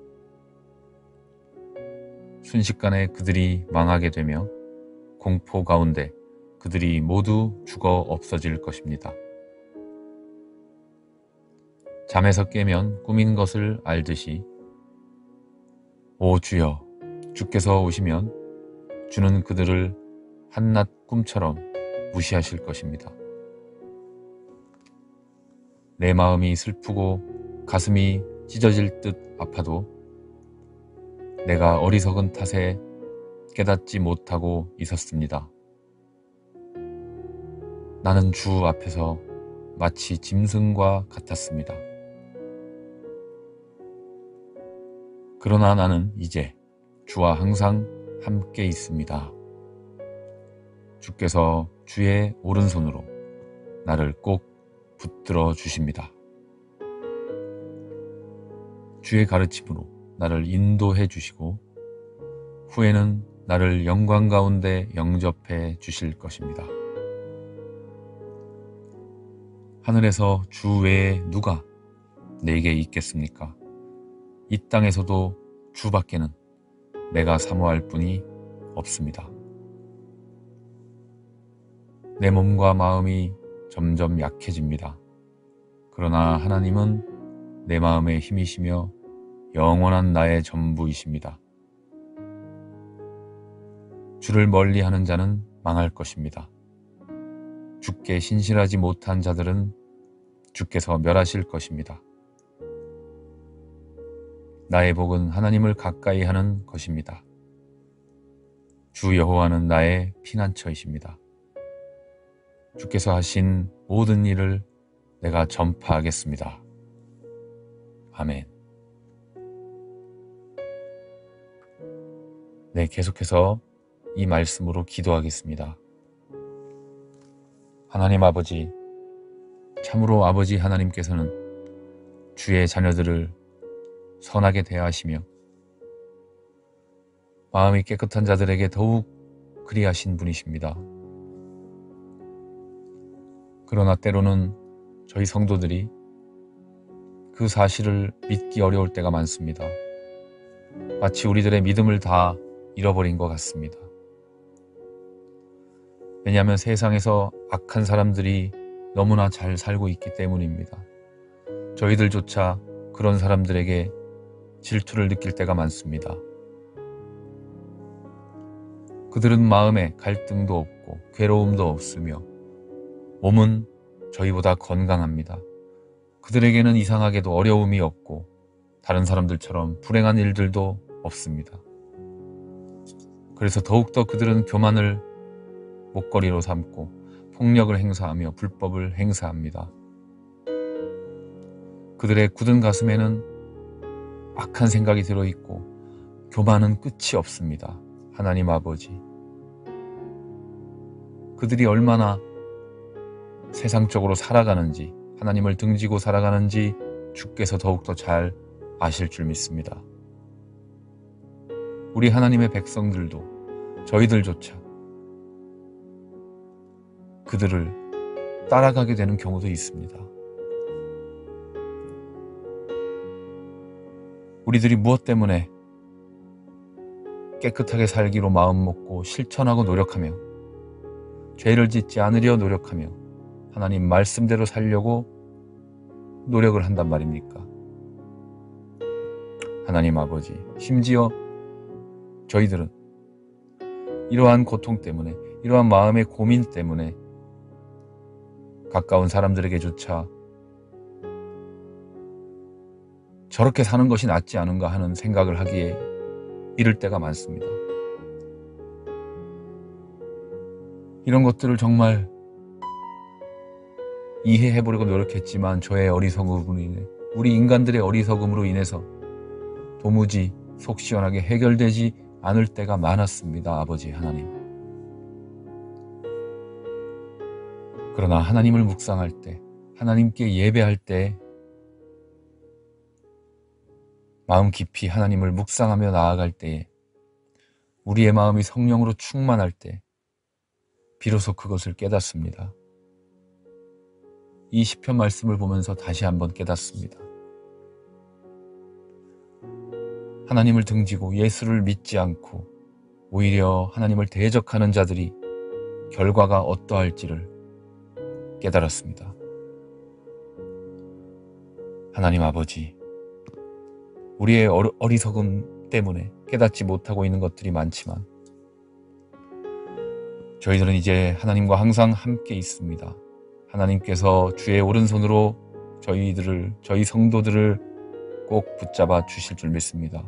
순식간에 그들이 망하게 되며 공포 가운데 그들이 모두 죽어 없어질 것입니다. 잠에서 깨면 꿈인 것을 알듯이 오 주여, 주께서 오시면 주는 그들을 한낱 꿈처럼 무시하실 것입니다. 내 마음이 슬프고 가슴이 찢어질 듯 아파도 내가 어리석은 탓에 깨닫지 못하고 있었습니다. 나는 주 앞에서 마치 짐승과 같았습니다. 그러나 나는 이제 주와 항상 함께 있습니다. 주께서 주의 오른손으로 나를 꼭 붙들어 주십니다. 주의 가르침으로 나를 인도해 주시고 후에는 나를 영광 가운데 영접해 주실 것입니다. 하늘에서 주 외에 누가 내게 있겠습니까? 이 땅에서도 주밖에는 내가 사모할 분이 없습니다. 내 몸과 마음이 점점 약해집니다. 그러나 하나님은 내 마음의 힘이시며 영원한 나의 전부이십니다. 주를 멀리하는 자는 망할 것입니다. 주께 신실하지 못한 자들은 주께서 멸하실 것입니다. 나의 복은 하나님을 가까이 하는 것입니다. 주 여호와는 나의 피난처이십니다. 주께서 하신 모든 일을 내가 전파하겠습니다. 아멘. 네, 계속해서 이 말씀으로 기도하겠습니다. 하나님 아버지, 참으로 아버지 하나님께서는 주의 자녀들을 선하게 대하시며 마음이 깨끗한 자들에게 더욱 그리하신 분이십니다. 그러나 때로는 저희 성도들이 그 사실을 믿기 어려울 때가 많습니다. 마치 우리들의 믿음을 다 잃어버린 것 같습니다. 왜냐하면 세상에서 악한 사람들이 너무나 잘 살고 있기 때문입니다. 저희들조차 그런 사람들에게 질투를 느낄 때가 많습니다. 그들은 마음에 갈등도 없고 괴로움도 없으며 몸은 저희보다 건강합니다. 그들에게는 이상하게도 어려움이 없고 다른 사람들처럼 불행한 일들도 없습니다. 그래서 더욱더 그들은 교만을 목걸이로 삼고 폭력을 행사하며 불법을 행사합니다. 그들의 굳은 가슴에는 악한 생각이 들어있고 교만은 끝이 없습니다. 하나님 아버지, 그들이 얼마나 세상적으로 살아가는지, 하나님을 등지고 살아가는지 주께서 더욱더 잘 아실 줄 믿습니다. 우리 하나님의 백성들도 저희들조차 그들을 따라가게 되는 경우도 있습니다. 우리들이 무엇 때문에 깨끗하게 살기로 마음먹고 실천하고 노력하며 죄를 짓지 않으려 노력하며 하나님 말씀대로 살려고 노력을 한단 말입니까? 하나님 아버지, 심지어 저희들은 이러한 고통 때문에, 이러한 마음의 고민 때문에 가까운 사람들에게조차 저렇게 사는 것이 낫지 않은가 하는 생각을 하기에 이를 때가 많습니다. 이런 것들을 정말 이해해보려고 노력했지만 저의 어리석음으로 인해, 우리 인간들의 어리석음으로 인해서 도무지 속 시원하게 해결되지 않을 때가 많았습니다. 아버지 하나님. 그러나 하나님을 묵상할 때, 하나님께 예배할 때 마음 깊이 하나님을 묵상하며 나아갈 때에, 우리의 마음이 성령으로 충만할 때 비로소 그것을 깨닫습니다. 이 시편 말씀을 보면서 다시 한번 깨닫습니다. 하나님을 등지고 예수를 믿지 않고 오히려 하나님을 대적하는 자들이 결과가 어떠할지를 깨달았습니다. 하나님 아버지, 우리의 어리석음 때문에 깨닫지 못하고 있는 것들이 많지만 저희들은 이제 하나님과 항상 함께 있습니다. 하나님께서 주의 오른손으로 저희 성도들을 꼭 붙잡아 주실 줄 믿습니다.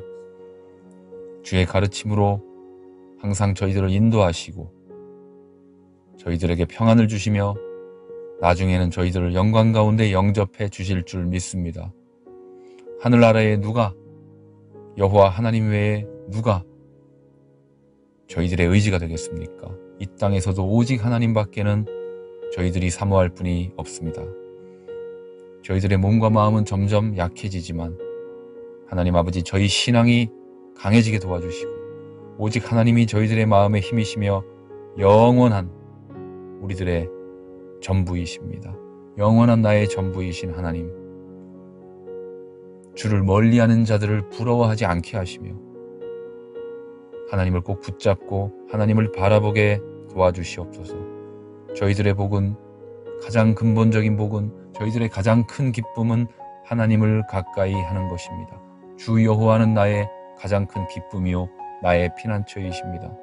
주의 가르침으로 항상 저희들을 인도하시고 저희들에게 평안을 주시며 나중에는 저희들을 영광 가운데 영접해 주실 줄 믿습니다. 하늘나라에 누가, 여호와 하나님 외에 누가 저희들의 의지가 되겠습니까? 이 땅에서도 오직 하나님밖에는 저희들이 사모할 분이 없습니다. 저희들의 몸과 마음은 점점 약해지지만 하나님 아버지, 저희 신앙이 강해지게 도와주시고 오직 하나님이 저희들의 마음의 힘이시며 영원한 우리들의 전부이십니다. 영원한 나의 전부이신 하나님, 주를 멀리하는 자들을 부러워하지 않게 하시며 하나님을 꼭 붙잡고 하나님을 바라보게 도와주시옵소서. 저희들의 복은, 가장 근본적인 복은, 저희들의 가장 큰 기쁨은 하나님을 가까이 하는 것입니다. 주 여호와는 나의 가장 큰 기쁨이요 나의 피난처이십니다.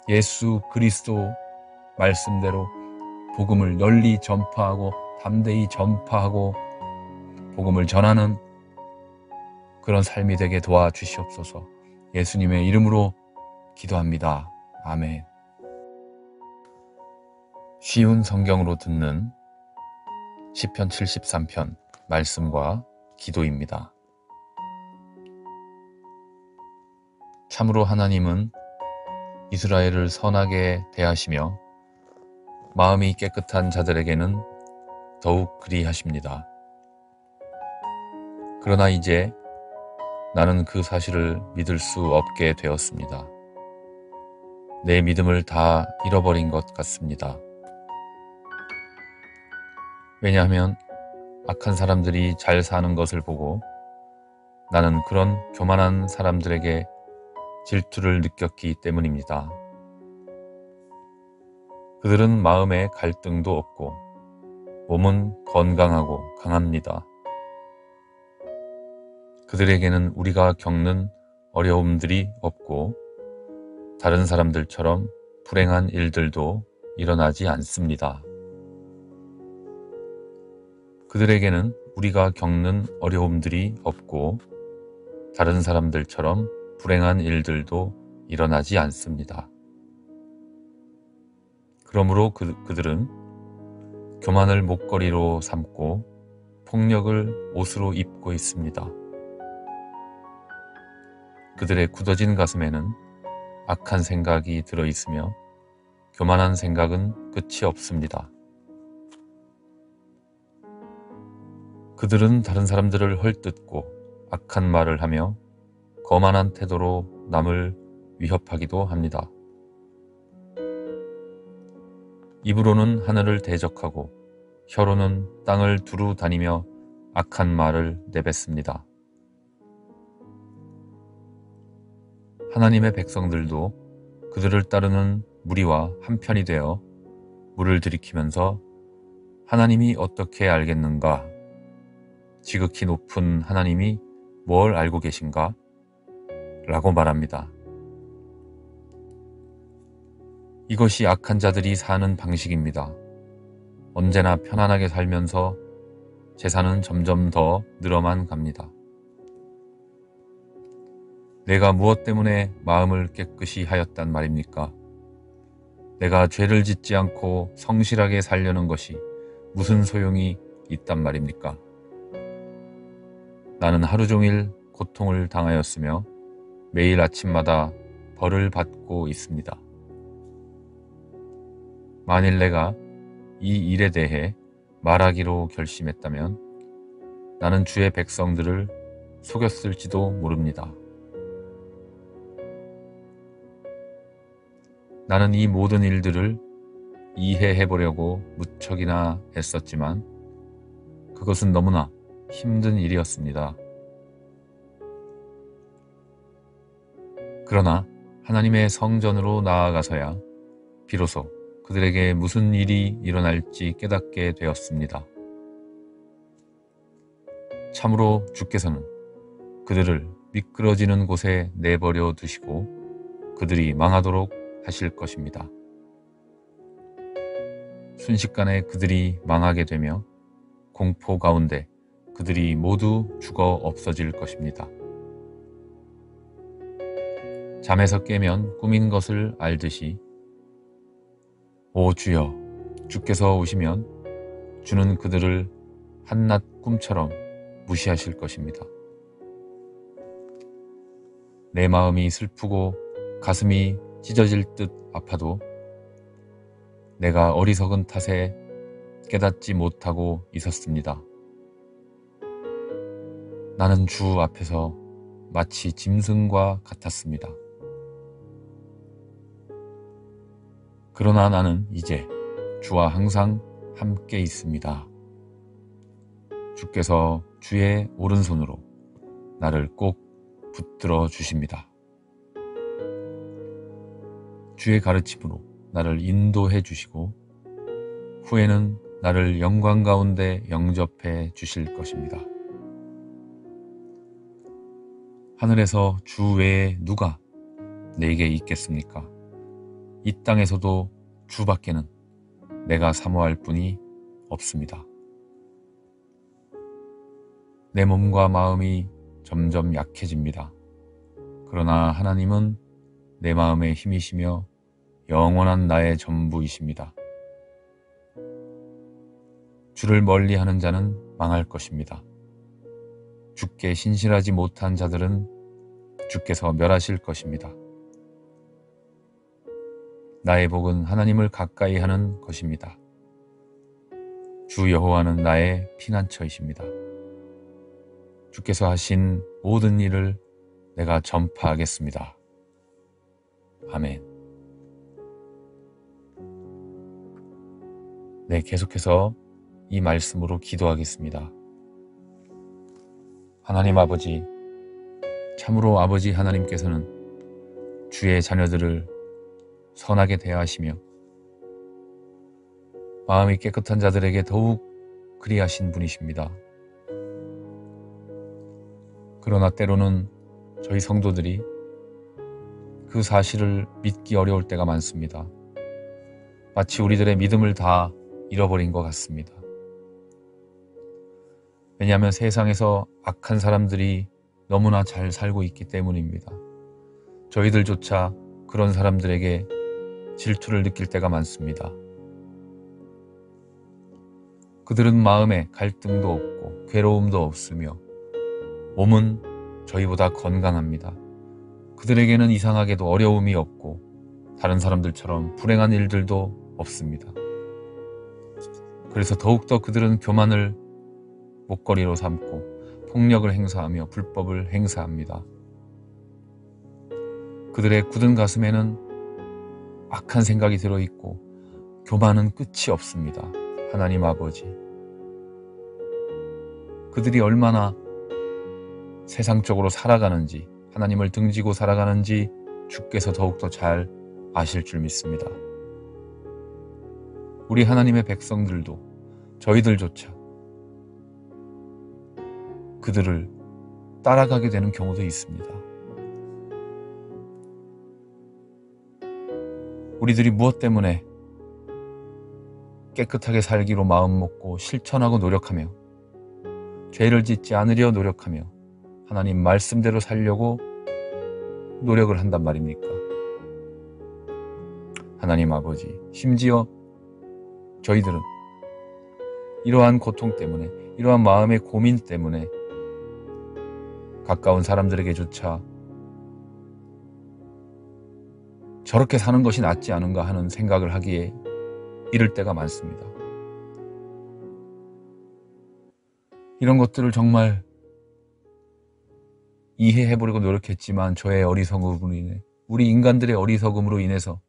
예수 그리스도 말씀대로 복음을 널리 전파하고 담대히 전파하고 복음을 전하는 그런 삶이 되게 도와주시옵소서. 예수님의 이름으로 기도합니다. 아멘. 쉬운 성경으로 듣는 시편 73편 말씀과 기도입니다. 참으로 하나님은 이스라엘을 선하게 대하시며 마음이 깨끗한 자들에게는 더욱 그리하십니다. 그러나 이제 나는 그 사실을 믿을 수 없게 되었습니다. 내 믿음을 다 잃어버린 것 같습니다. 왜냐하면 악한 사람들이 잘 사는 것을 보고 나는 그런 교만한 사람들에게 질투를 느꼈기 때문입니다. 그들은 마음에 갈등도 없고 몸은 건강하고 강합니다. 그들에게는 우리가 겪는 어려움들이 없고 다른 사람들처럼 불행한 일들도 일어나지 않습니다. 그들에게는 우리가 겪는 어려움들이 없고 다른 사람들처럼 불행한 일들도 일어나지 않습니다. 그러므로 그들은 교만을 목걸이로 삼고 폭력을 옷으로 입고 있습니다. 그들의 굳어진 가슴에는 악한 생각이 들어있으며 교만한 생각은 끝이 없습니다. 그들은 다른 사람들을 헐뜯고 악한 말을 하며 거만한 태도로 남을 위협하기도 합니다. 입으로는 하늘을 대적하고 혀로는 땅을 두루 다니며 악한 말을 내뱉습니다. 하나님의 백성들도 그들을 따르는 무리와 한편이 되어 물을 들이키면서 하나님이 어떻게 알겠는가? 지극히 높은 하나님이 뭘 알고 계신가? 라고 말합니다. 이것이 악한 자들이 사는 방식입니다. 언제나 편안하게 살면서 재산은 점점 더 늘어만 갑니다. 내가 무엇 때문에 마음을 깨끗이 하였단 말입니까? 내가 죄를 짓지 않고 성실하게 살려는 것이 무슨 소용이 있단 말입니까? 나는 하루 종일 고통을 당하였으며 매일 아침마다 벌을 받고 있습니다. 만일 내가 이 일에 대해 말하기로 결심했다면 나는 주의 백성들을 속였을지도 모릅니다. 나는 이 모든 일들을 이해해보려고 무척이나 애썼지만 그것은 너무나 힘든 일이었습니다. 그러나 하나님의 성전으로 나아가서야 비로소 그들에게 무슨 일이 일어날지 깨닫게 되었습니다. 참으로 주께서는 그들을 미끄러지는 곳에 내버려 두시고 그들이 망하도록 하실 것입니다. 순식간에 그들이 망하게 되며 공포 가운데 그들이 모두 죽어 없어질 것입니다. 잠에서 깨면 꿈인 것을 알듯이 오 주여, 주께서 오시면 주는 그들을 한낱 꿈처럼 무시하실 것입니다. 내 마음이 슬프고 가슴이 찢어질 듯 아파도 내가 어리석은 탓에 깨닫지 못하고 있었습니다. 나는 주 앞에서 마치 짐승과 같았습니다. 그러나 나는 이제 주와 항상 함께 있습니다. 주께서 주의 오른손으로 나를 꼭 붙들어 주십니다. 주의 가르침으로 나를 인도해 주시고 후에는 나를 영광 가운데 영접해 주실 것입니다. 하늘에서 주 외에 누가 내게 있겠습니까? 이 땅에서도 주밖에는 내가 사모할 분이 없습니다. 내 몸과 마음이 점점 약해집니다. 그러나 하나님은 내 마음의 힘이시며 영원한 나의 전부이십니다. 주를 멀리하는 자는 망할 것입니다. 주께 신실하지 못한 자들은 주께서 멸하실 것입니다. 나의 복은 하나님을 가까이 하는 것입니다. 주 여호와는 나의 피난처이십니다. 주께서 하신 모든 일을 내가 전파하겠습니다. 아멘. 네, 계속해서 이 말씀으로 기도하겠습니다. 하나님 아버지, 참으로 아버지 하나님께서는 주의 자녀들을 선하게 대하시며 마음이 깨끗한 자들에게 더욱 그리하신 분이십니다. 그러나 때로는 저희 성도들이 그 사실을 믿기 어려울 때가 많습니다. 마치 우리들의 믿음을 다 잃어버린 것 같습니다. 왜냐하면 세상에서 악한 사람들이 너무나 잘 살고 있기 때문입니다. 저희들조차 그런 사람들에게 질투를 느낄 때가 많습니다. 그들은 마음에 갈등도 없고 괴로움도 없으며 몸은 저희보다 건강합니다. 그들에게는 이상하게도 어려움이 없고 다른 사람들처럼 불행한 일들도 없습니다. 그래서 더욱더 그들은 교만을 목걸이로 삼고 폭력을 행사하며 불법을 행사합니다. 그들의 굳은 가슴에는 악한 생각이 들어있고 교만은 끝이 없습니다. 하나님 아버지, 그들이 얼마나 세상적으로 살아가는지, 하나님을 등지고 살아가는지 주께서 더욱더 잘 아실 줄 믿습니다. 우리 하나님의 백성들도 저희들조차 그들을 따라가게 되는 경우도 있습니다. 우리들이 무엇 때문에 깨끗하게 살기로 마음먹고 실천하고 노력하며 죄를 짓지 않으려 노력하며 하나님 말씀대로 살려고 노력을 한단 말입니까? 하나님 아버지, 심지어 저희들은 이러한 고통 때문에, 이러한 마음의 고민 때문에 가까운 사람들에게조차 저렇게 사는 것이 낫지 않은가 하는 생각을 하기에 이를 때가 많습니다. 이런 것들을 정말 이해해보려고 노력했지만 저의 어리석음으로 인해, 우리 인간들의 어리석음으로 인해서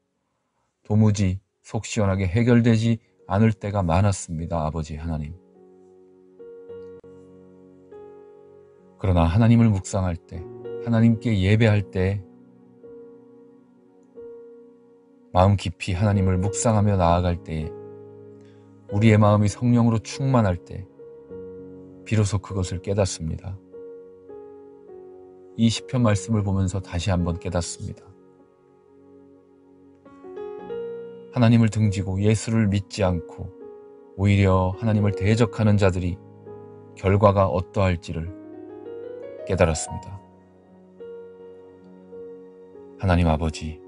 도무지 속 시원하게 해결되지 않을 때가 많았습니다. 아버지 하나님. 그러나 하나님을 묵상할 때, 하나님께 예배할 때, 마음 깊이 하나님을 묵상하며 나아갈 때에, 우리의 마음이 성령으로 충만할 때 비로소 그것을 깨닫습니다. 이 시편 말씀을 보면서 다시 한번 깨닫습니다. 하나님을 등지고 예수를 믿지 않고 오히려 하나님을 대적하는 자들이 결과가 어떠할지를 깨달았습니다. 하나님 아버지,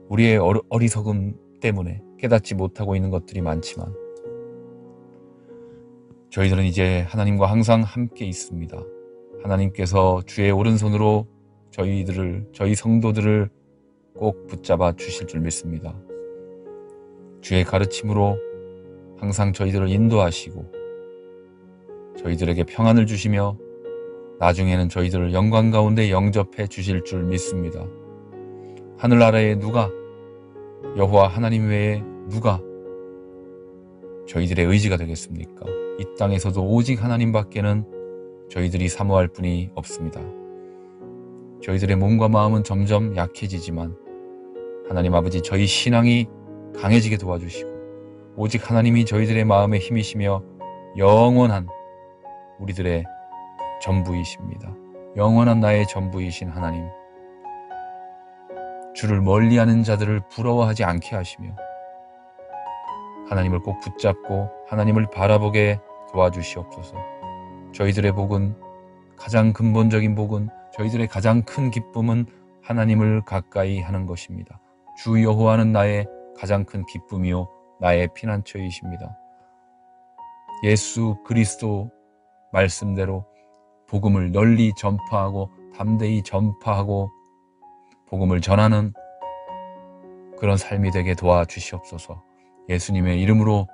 우리의 어리석음 때문에 깨닫지 못하고 있는 것들이 많지만 저희들은 이제 하나님과 항상 함께 있습니다. 하나님께서 주의 오른손으로 저희 성도들을 꼭 붙잡아 주실 줄 믿습니다. 주의 가르침으로 항상 저희들을 인도하시고 저희들에게 평안을 주시며 나중에는 저희들을 영광 가운데 영접해 주실 줄 믿습니다. 하늘 아래에 누가, 여호와 하나님 외에 누가 저희들의 의지가 되겠습니까? 이 땅에서도 오직 하나님밖에는 저희들이 사모할 분이 없습니다. 저희들의 몸과 마음은 점점 약해지지만 하나님 아버지, 저희 신앙이 강해지게 도와주시고 오직 하나님이 저희들의 마음의 힘이시며 영원한 우리들의 전부이십니다. 영원한 나의 전부이신 하나님, 주를 멀리하는 자들을 부러워하지 않게 하시며 하나님을 꼭 붙잡고 하나님을 바라보게 도와주시옵소서. 저희들의 복은, 가장 근본적인 복은, 저희들의 가장 큰 기쁨은 하나님을 가까이 하는 것입니다. 주 여호와는 나의 가장 큰 기쁨이요 나의 피난처이십니다. 예수 그리스도 말씀대로 복음을 널리 전파하고 담대히 전파하고 복음을 전하는 그런 삶이 되게 도와주시옵소서. 예수님의 이름으로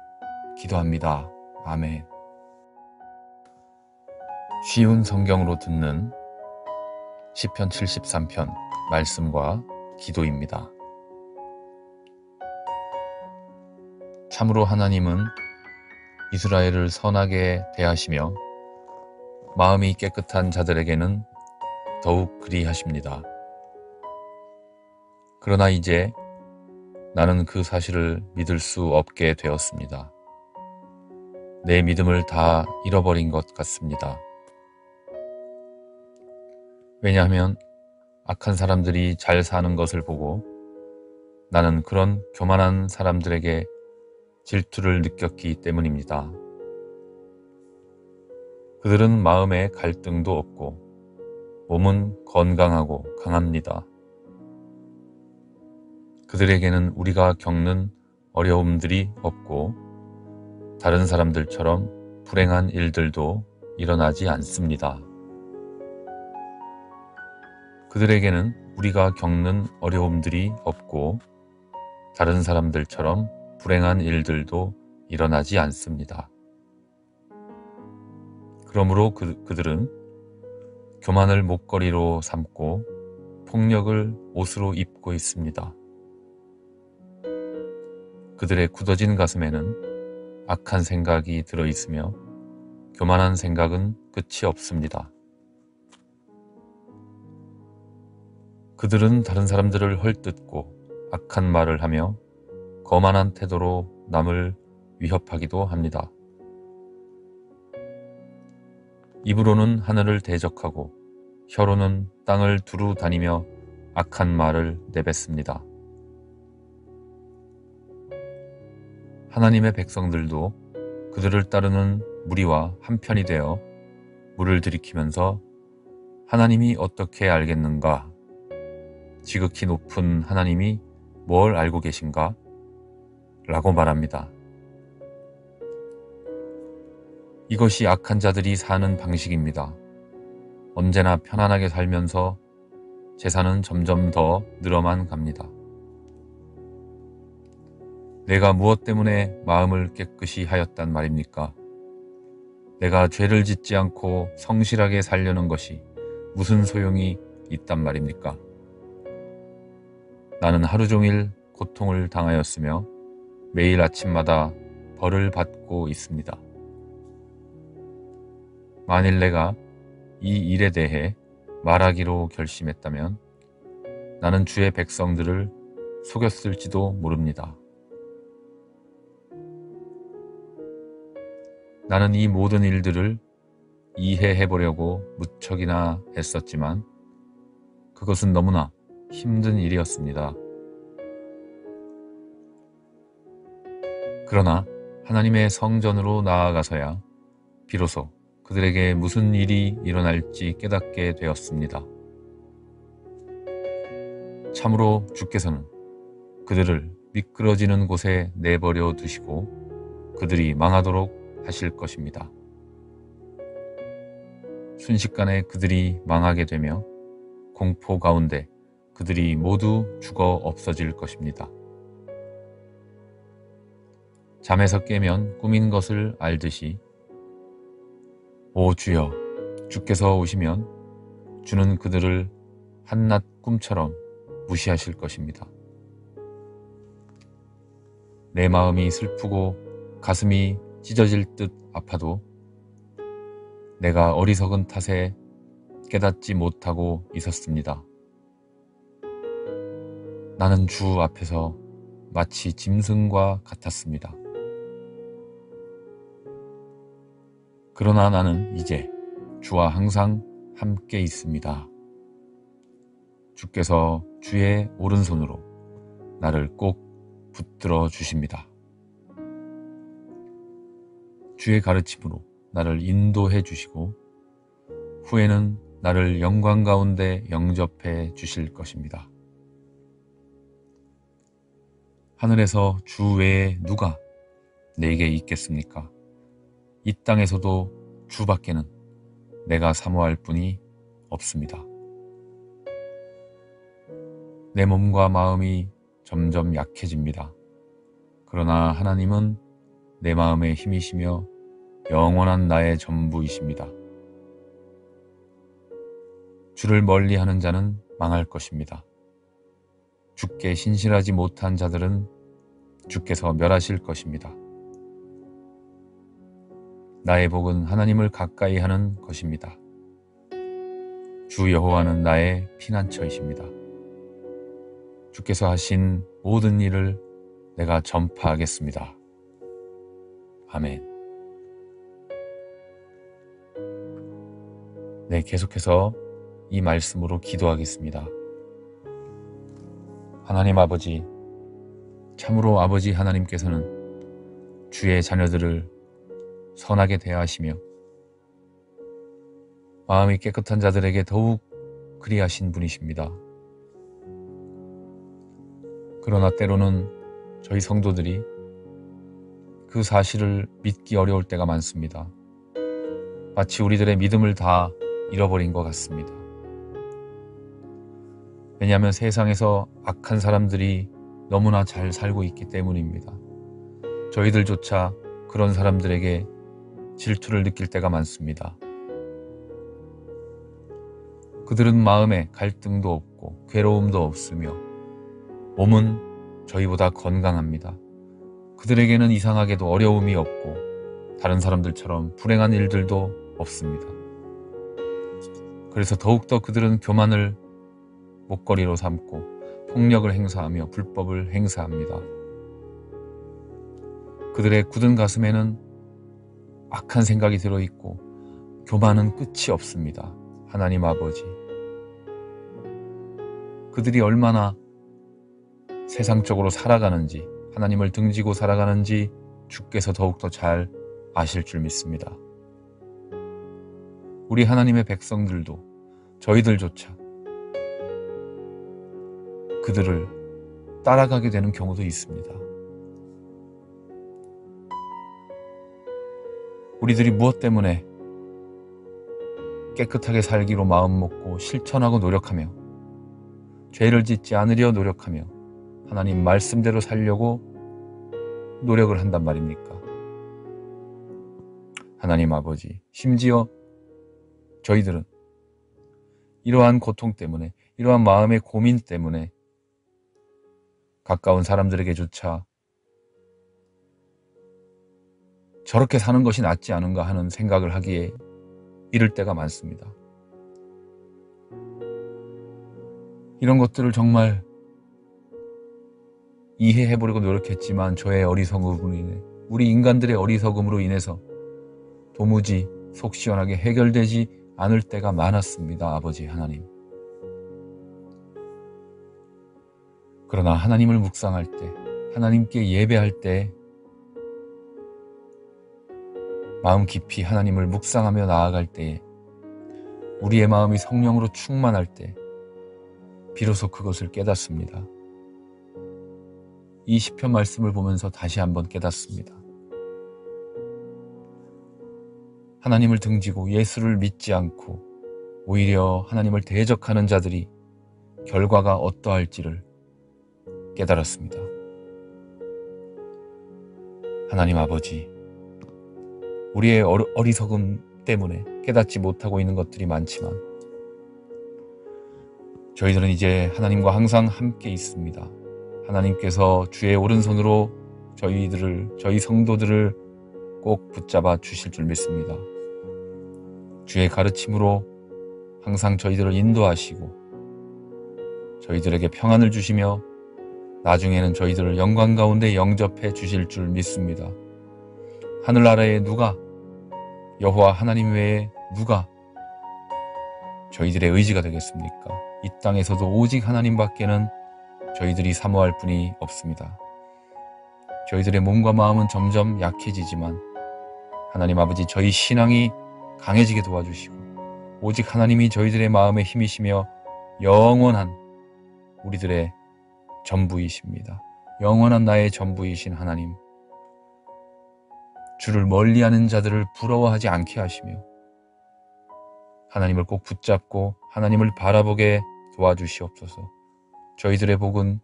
기도합니다. 아멘. 쉬운 성경으로 듣는 시편 73편 말씀과 기도입니다. 참으로 하나님은 이스라엘을 선하게 대하시며 마음이 깨끗한 자들에게는 더욱 그리하십니다. 그러나 이제 나는 그 사실을 믿을 수 없게 되었습니다. 내 믿음을 다 잃어버린 것 같습니다. 왜냐하면 악한 사람들이 잘 사는 것을 보고 나는 그런 교만한 사람들에게 질투를 느꼈기 때문입니다. 그들은 마음에 갈등도 없고 몸은 건강하고 강합니다. 그들에게는 우리가 겪는 어려움들이 없고 다른 사람들처럼 불행한 일들도 일어나지 않습니다. 그들에게는 우리가 겪는 어려움들이 없고 다른 사람들처럼 불행한 일들도 일어나지 않습니다. 그러므로 그들은 교만을 목걸이로 삼고 폭력을 옷으로 입고 있습니다. 그들의 굳어진 가슴에는 악한 생각이 들어있으며 교만한 생각은 끝이 없습니다. 그들은 다른 사람들을 헐뜯고 악한 말을 하며 거만한 태도로 남을 위협하기도 합니다. 입으로는 하늘을 대적하고 혀로는 땅을 두루 다니며 악한 말을 내뱉습니다. 하나님의 백성들도 그들을 따르는 무리와 한편이 되어 물을 들이키면서 하나님이 어떻게 알겠는가? 지극히 높은 하나님이 뭘 알고 계신가? 라고 말합니다. 이것이 악한 자들이 사는 방식입니다. 언제나 편안하게 살면서 재산은 점점 더 늘어만 갑니다. 내가 무엇 때문에 마음을 깨끗이 하였단 말입니까? 내가 죄를 짓지 않고 성실하게 살려는 것이 무슨 소용이 있단 말입니까? 나는 하루 종일 고통을 당하였으며 매일 아침마다 벌을 받고 있습니다. 만일 내가 이 일에 대해 말하기로 결심했다면 나는 주의 백성들을 속였을지도 모릅니다. 나는 이 모든 일들을 이해해 보려고 무척이나 애썼지만 그것은 너무나 힘든 일이었습니다. 그러나 하나님의 성전으로 나아가서야 비로소 그들에게 무슨 일이 일어날지 깨닫게 되었습니다. 참으로 주께서는 그들을 미끄러지는 곳에 내버려 두시고 그들이 망하도록 하실 것입니다. 순식간에 그들이 망하게 되며 공포 가운데 그들이 모두 죽어 없어질 것입니다. 잠에서 깨면 꿈인 것을 알듯이 오 주여, 주께서 오시면 주는 그들을 한낱 꿈처럼 무시하실 것입니다. 내 마음이 슬프고 가슴이 찢어질 듯 아파도 내가 어리석은 탓에 깨닫지 못하고 있었습니다. 나는 주 앞에서 마치 짐승과 같았습니다. 그러나 나는 이제 주와 항상 함께 있습니다. 주께서 주의 오른손으로 나를 꼭 붙들어 주십니다. 주의 가르침으로 나를 인도해 주시고 후에는 나를 영광 가운데 영접해 주실 것입니다. 하늘에서 주 외에 누가 내게 있겠습니까? 이 땅에서도 주밖에는 내가 사모할 분이 없습니다. 내 몸과 마음이 점점 약해집니다. 그러나 하나님은 내 마음의 힘이시며 영원한 나의 전부이십니다. 주를 멀리하는 자는 망할 것입니다. 주께 신실하지 못한 자들은 주께서 멸하실 것입니다. 나의 복은 하나님을 가까이 하는 것입니다. 주 여호와는 나의 피난처이십니다. 주께서 하신 모든 일을 내가 전파하겠습니다. 아멘. 네, 계속해서 이 말씀으로 기도하겠습니다. 하나님 아버지, 참으로 아버지 하나님께서는 주의 자녀들을 선하게 대하시며 마음이 깨끗한 자들에게 더욱 그리하신 분이십니다. 그러나 때로는 저희 성도들이 그 사실을 믿기 어려울 때가 많습니다. 마치 우리들의 믿음을 다 잃어버린 것 같습니다. 왜냐하면 세상에서 악한 사람들이 너무나 잘 살고 있기 때문입니다. 저희들조차 그런 사람들에게 질투를 느낄 때가 많습니다. 그들은 마음에 갈등도 없고 괴로움도 없으며 몸은 저희보다 건강합니다. 그들에게는 이상하게도 어려움이 없고 다른 사람들처럼 불행한 일들도 없습니다. 그래서 더욱더 그들은 교만을 목걸이로 삼고 폭력을 행사하며 불법을 행사합니다. 그들의 굳은 가슴에는 악한 생각이 들어있고 교만은 끝이 없습니다. 하나님 아버지, 그들이 얼마나 세상적으로 살아가는지, 하나님을 등지고 살아가는지 주께서 더욱더 잘 아실 줄 믿습니다. 우리 하나님의 백성들도 저희들조차 그들을 따라가게 되는 경우도 있습니다. 우리들이 무엇 때문에 깨끗하게 살기로 마음먹고 실천하고 노력하며 죄를 짓지 않으려 노력하며 하나님 말씀대로 살려고 노력을 한단 말입니까? 하나님 아버지, 심지어 저희들은 이러한 고통 때문에, 이러한 마음의 고민 때문에 가까운 사람들에게조차 저렇게 사는 것이 낫지 않은가 하는 생각을 하기에 이를 때가 많습니다. 이런 것들을 정말 이해해보려고 노력했지만 저의 어리석음으로 인해, 우리 인간들의 어리석음으로 인해서 도무지 속 시원하게 해결되지 않을 때가 많았습니다. 아버지 하나님. 그러나 하나님을 묵상할 때, 하나님께 예배할 때 마음 깊이 하나님을 묵상하며 나아갈 때에 우리의 마음이 성령으로 충만할 때 비로소 그것을 깨닫습니다. 이 시편 말씀을 보면서 다시 한번 깨닫습니다. 하나님을 등지고 예수를 믿지 않고 오히려 하나님을 대적하는 자들이 결과가 어떠할지를 깨달았습니다. 하나님 아버지, 우리의 어리석음 때문에 깨닫지 못하고 있는 것들이 많지만 저희들은 이제 하나님과 항상 함께 있습니다. 하나님께서 주의 오른손으로 저희 성도들을 꼭 붙잡아 주실 줄 믿습니다. 주의 가르침으로 항상 저희들을 인도하시고 저희들에게 평안을 주시며 나중에는 저희들을 영광 가운데 영접해 주실 줄 믿습니다. 하늘 아래에 누가, 여호와 하나님 외에 누가 저희들의 의지가 되겠습니까? 이 땅에서도 오직 하나님밖에는 저희들이 사모할 분이 없습니다. 저희들의 몸과 마음은 점점 약해지지만 하나님 아버지, 저희 신앙이 강해지게 도와주시고 오직 하나님이 저희들의 마음의 힘이시며 영원한 우리들의 전부이십니다. 영원한 나의 전부이신 하나님, 주를 멀리하는 자들을 부러워하지 않게 하시며 하나님을 꼭 붙잡고 하나님을 바라보게 도와주시옵소서. 저희들의 복은,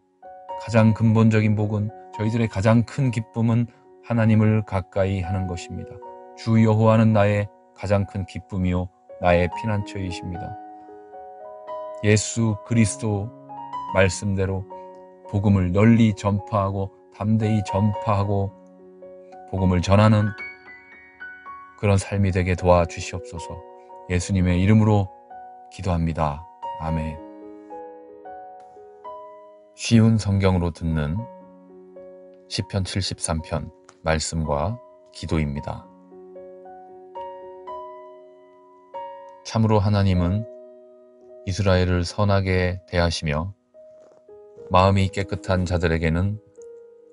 가장 근본적인 복은, 저희들의 가장 큰 기쁨은 하나님을 가까이 하는 것입니다. 주 여호와는 나의 가장 큰 기쁨이요 나의 피난처이십니다. 예수 그리스도 말씀대로 복음을 널리 전파하고 담대히 전파하고 복음을 전하는 그런 삶이 되게 도와주시옵소서. 예수님의 이름으로 기도합니다. 아멘. 쉬운 성경으로 듣는 시편 73편 말씀과 기도입니다. 참으로 하나님은 이스라엘을 선하게 대하시며 마음이 깨끗한 자들에게는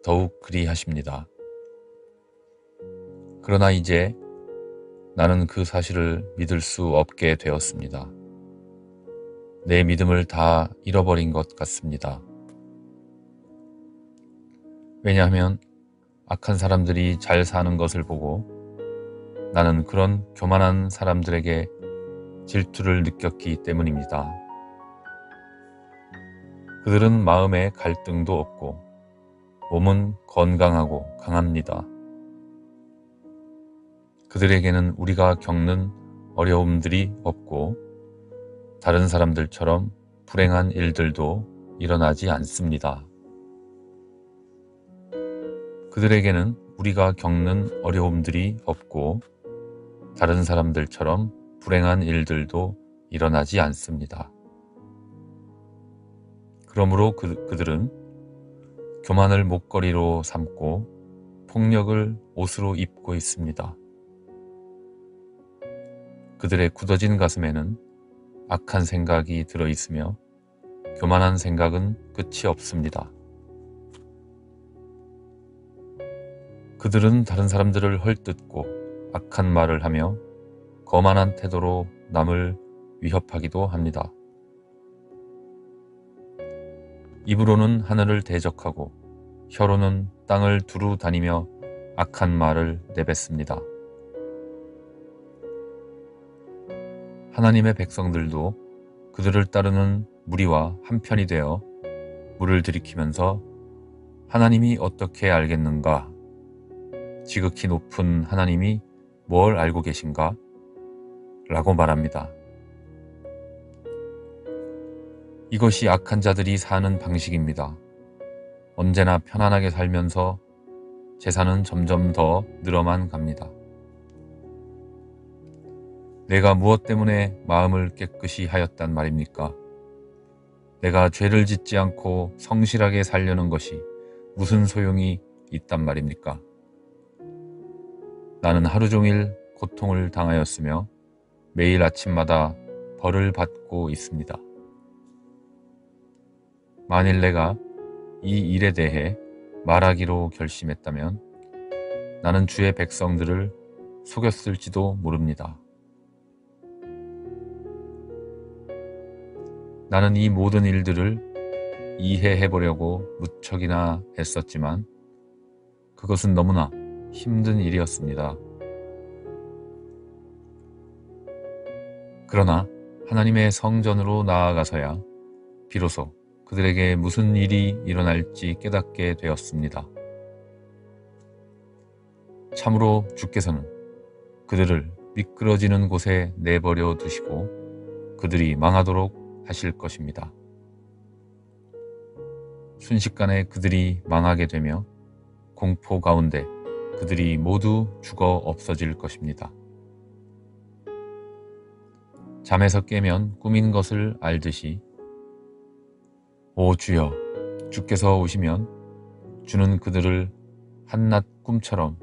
더욱 그리하십니다. 그러나 이제 나는 그 사실을 믿을 수 없게 되었습니다. 내 믿음을 다 잃어버린 것 같습니다. 왜냐하면 악한 사람들이 잘 사는 것을 보고 나는 그런 교만한 사람들에게 질투를 느꼈기 때문입니다. 그들은 마음에 갈등도 없고 몸은 건강하고 강합니다. 그들에게는 우리가 겪는 어려움들이 없고 다른 사람들처럼 불행한 일들도 일어나지 않습니다. 그들에게는 우리가 겪는 어려움들이 없고 다른 사람들처럼 불행한 일들도 일어나지 않습니다. 그러므로 그들은 교만을 목걸이로 삼고 폭력을 옷으로 입고 있습니다. 그들의 굳어진 가슴에는 악한 생각이 들어있으며 교만한 생각은 끝이 없습니다. 그들은 다른 사람들을 헐뜯고 악한 말을 하며 거만한 태도로 남을 위협하기도 합니다. 입으로는 하늘을 대적하고 혀로는 땅을 두루 다니며 악한 말을 내뱉습니다. 하나님의 백성들도 그들을 따르는 무리와 한편이 되어 물을 들이키면서 하나님이 어떻게 알겠는가? 지극히 높은 하나님이 뭘 알고 계신가? 라고 말합니다. 이것이 악한 자들이 사는 방식입니다. 언제나 편안하게 살면서 재산은 점점 더 늘어만 갑니다. 내가 무엇 때문에 마음을 깨끗이 하였단 말입니까? 내가 죄를 짓지 않고 성실하게 살려는 것이 무슨 소용이 있단 말입니까? 나는 하루 종일 고통을 당하였으며 매일 아침마다 벌을 받고 있습니다. 만일 내가 이 일에 대해 말하기로 결심했다면 나는 주의 백성들을 속였을지도 모릅니다. 나는 이 모든 일들을 이해해 보려고 무척이나 애썼지만 그것은 너무나 힘든 일이었습니다. 그러나 하나님의 성전으로 나아가서야 비로소 그들에게 무슨 일이 일어날지 깨닫게 되었습니다. 참으로 주께서는 그들을 미끄러지는 곳에 내버려 두시고 그들이 망하도록 하실 것입니다. 순식간에 그들이 망하게 되며 공포 가운데 그들이 모두 죽어 없어질 것입니다. 잠에서 깨면 꿈인 것을 알듯이 오 주여, 주께서 오시면 주는 그들을 한낱 꿈처럼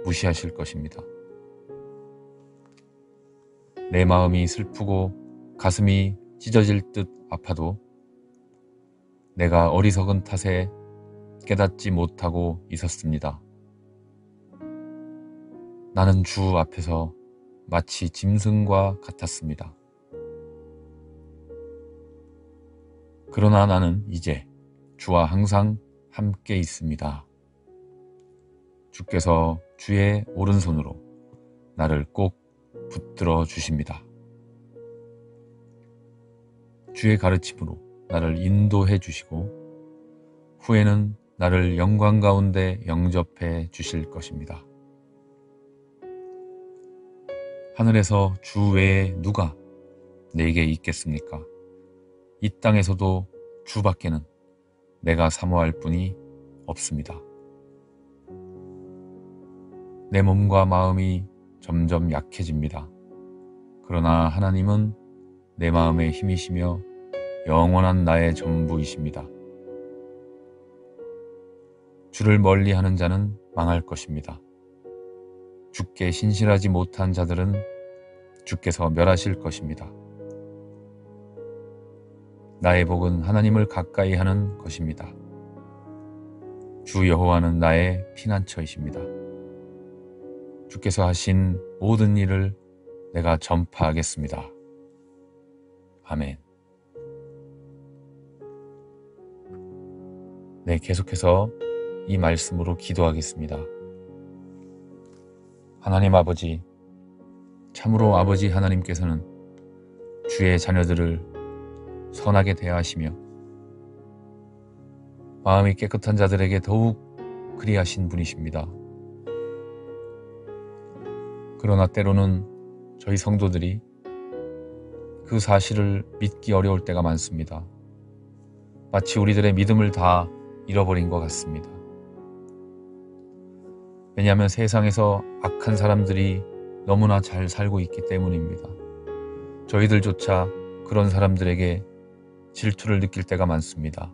무시하실 것입니다. 내 마음이 슬프고 가슴이 찢어질 듯 아파도 내가 어리석은 탓에 깨닫지 못하고 있었습니다. 나는 주 앞에서 마치 짐승과 같았습니다. 그러나 나는 이제 주와 항상 함께 있습니다. 주께서 주의 오른손으로 나를 꼭 붙들어 주십니다. 주의 가르침으로 나를 인도해 주시고 후에는 나를 영광 가운데 영접해 주실 것입니다. 하늘에서 주 외에 누가 내게 있겠습니까? 이 땅에서도 주밖에는 내가 사모할 분이 없습니다. 내 몸과 마음이 점점 약해집니다. 그러나 하나님은 내 마음의 힘이시며 영원한 나의 전부이십니다. 주를 멀리하는 자는 망할 것입니다. 주께 신실하지 못한 자들은 주께서 멸하실 것입니다. 나의 복은 하나님을 가까이 하는 것입니다. 주 여호와는 나의 피난처이십니다. 주께서 하신 모든 일을 내가 전파하겠습니다. 아멘. 네, 계속해서 이 말씀으로 기도하겠습니다. 하나님 아버지, 참으로 아버지 하나님께서는 주의 자녀들을 선하게 대하시며 마음이 깨끗한 자들에게 더욱 그리하신 분이십니다. 그러나 때로는 저희 성도들이 그 사실을 믿기 어려울 때가 많습니다. 마치 우리들의 믿음을 다 잃어버린 것 같습니다. 왜냐하면 세상에서 악한 사람들이 너무나 잘 살고 있기 때문입니다. 저희들조차 그런 사람들에게 질투를 느낄 때가 많습니다.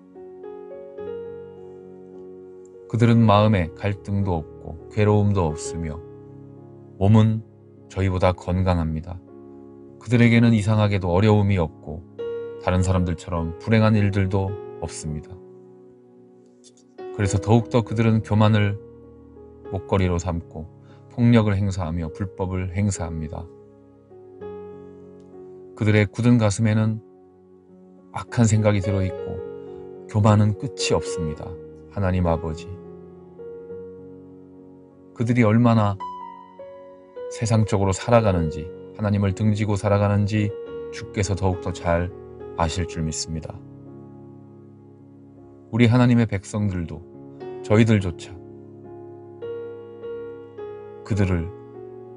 그들은 마음에 갈등도 없고 괴로움도 없으며 몸은 저희보다 건강합니다. 그들에게는 이상하게도 어려움이 없고 다른 사람들처럼 불행한 일들도 없습니다. 그래서 더욱더 그들은 교만을 목걸이로 삼고 폭력을 행사하며 불법을 행사합니다. 그들의 굳은 가슴에는 악한 생각이 들어있고 교만은 끝이 없습니다. 하나님 아버지, 그들이 얼마나 세상적으로 살아가는지, 하나님을 등지고 살아가는지 주께서 더욱더 잘 아실 줄 믿습니다. 우리 하나님의 백성들도 저희들조차 그들을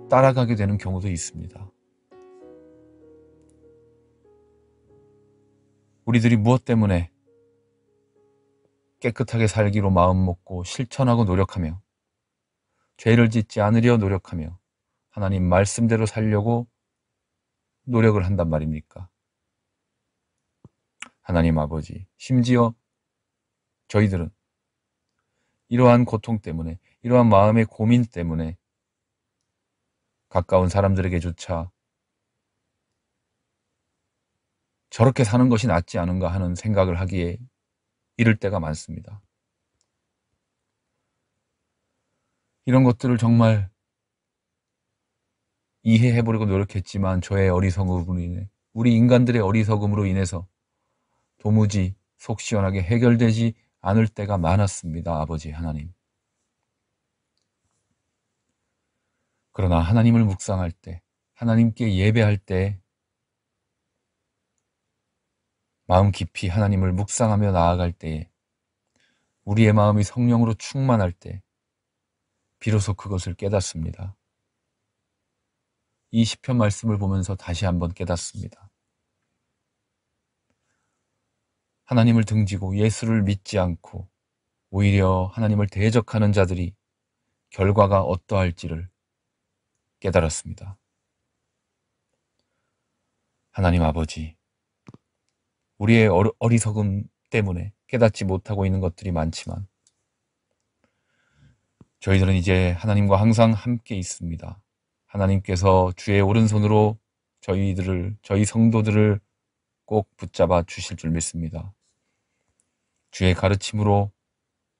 따라가게 되는 경우도 있습니다. 우리들이 무엇 때문에 깨끗하게 살기로 마음먹고 실천하고 노력하며 죄를 짓지 않으려 노력하며 하나님 말씀대로 살려고 노력을 한단 말입니까? 하나님 아버지, 심지어 저희들은 이러한 고통 때문에, 이러한 마음의 고민 때문에 가까운 사람들에게조차 저렇게 사는 것이 낫지 않은가 하는 생각을 하기에 이를 때가 많습니다. 이런 것들을 정말 이해해보려고 노력했지만 저의 어리석음으로 인해, 우리 인간들의 어리석음으로 인해서 도무지 속 시원하게 해결되지 않을 때가 많았습니다. 아버지 하나님. 그러나 하나님을 묵상할 때, 하나님께 예배할 때, 마음 깊이 하나님을 묵상하며 나아갈 때에, 우리의 마음이 성령으로 충만할 때 비로소 그것을 깨닫습니다. 이 시편 말씀을 보면서 다시 한번 깨닫습니다. 하나님을 등지고 예수를 믿지 않고 오히려 하나님을 대적하는 자들이 결과가 어떠할지를 깨달았습니다. 하나님 아버지, 우리의 어리석음 때문에 깨닫지 못하고 있는 것들이 많지만 저희들은 이제 하나님과 항상 함께 있습니다. 하나님께서 주의 오른손으로 저희 성도들을 꼭 붙잡아 주실 줄 믿습니다. 주의 가르침으로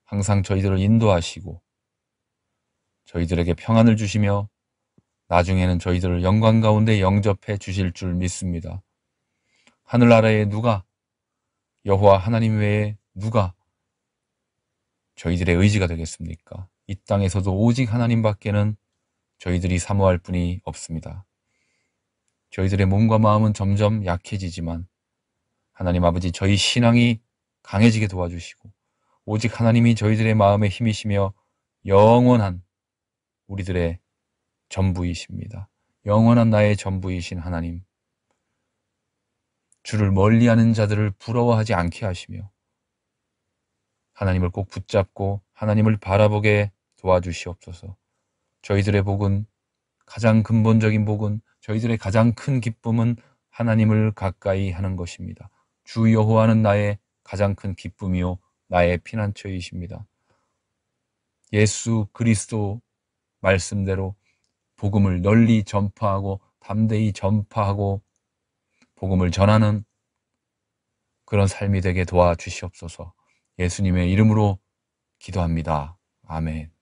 항상 저희들을 인도하시고 저희들에게 평안을 주시며 나중에는 저희들을 영광 가운데 영접해 주실 줄 믿습니다. 하늘나라에 누가, 여호와 하나님 외에 누가 저희들의 의지가 되겠습니까? 이 땅에서도 오직 하나님밖에는 저희들이 사모할 분이 없습니다. 저희들의 몸과 마음은 점점 약해지지만 하나님 아버지, 저희 신앙이 강해지게 도와주시고 오직 하나님이 저희들의 마음의 힘이시며 영원한 우리들의 전부이십니다. 영원한 나의 전부이신 하나님, 주를 멀리하는 자들을 부러워하지 않게 하시며 하나님을 꼭 붙잡고 하나님을 바라보게 도와주시옵소서. 저희들의 복은, 가장 근본적인 복은, 저희들의 가장 큰 기쁨은 하나님을 가까이 하는 것입니다. 주 여호와는 나의 가장 큰 기쁨이요 나의 피난처이십니다. 예수 그리스도 말씀대로 복음을 널리 전파하고 담대히 전파하고 복음을 전하는 그런 삶이 되게 도와주시옵소서. 예수님의 이름으로 기도합니다. 아멘.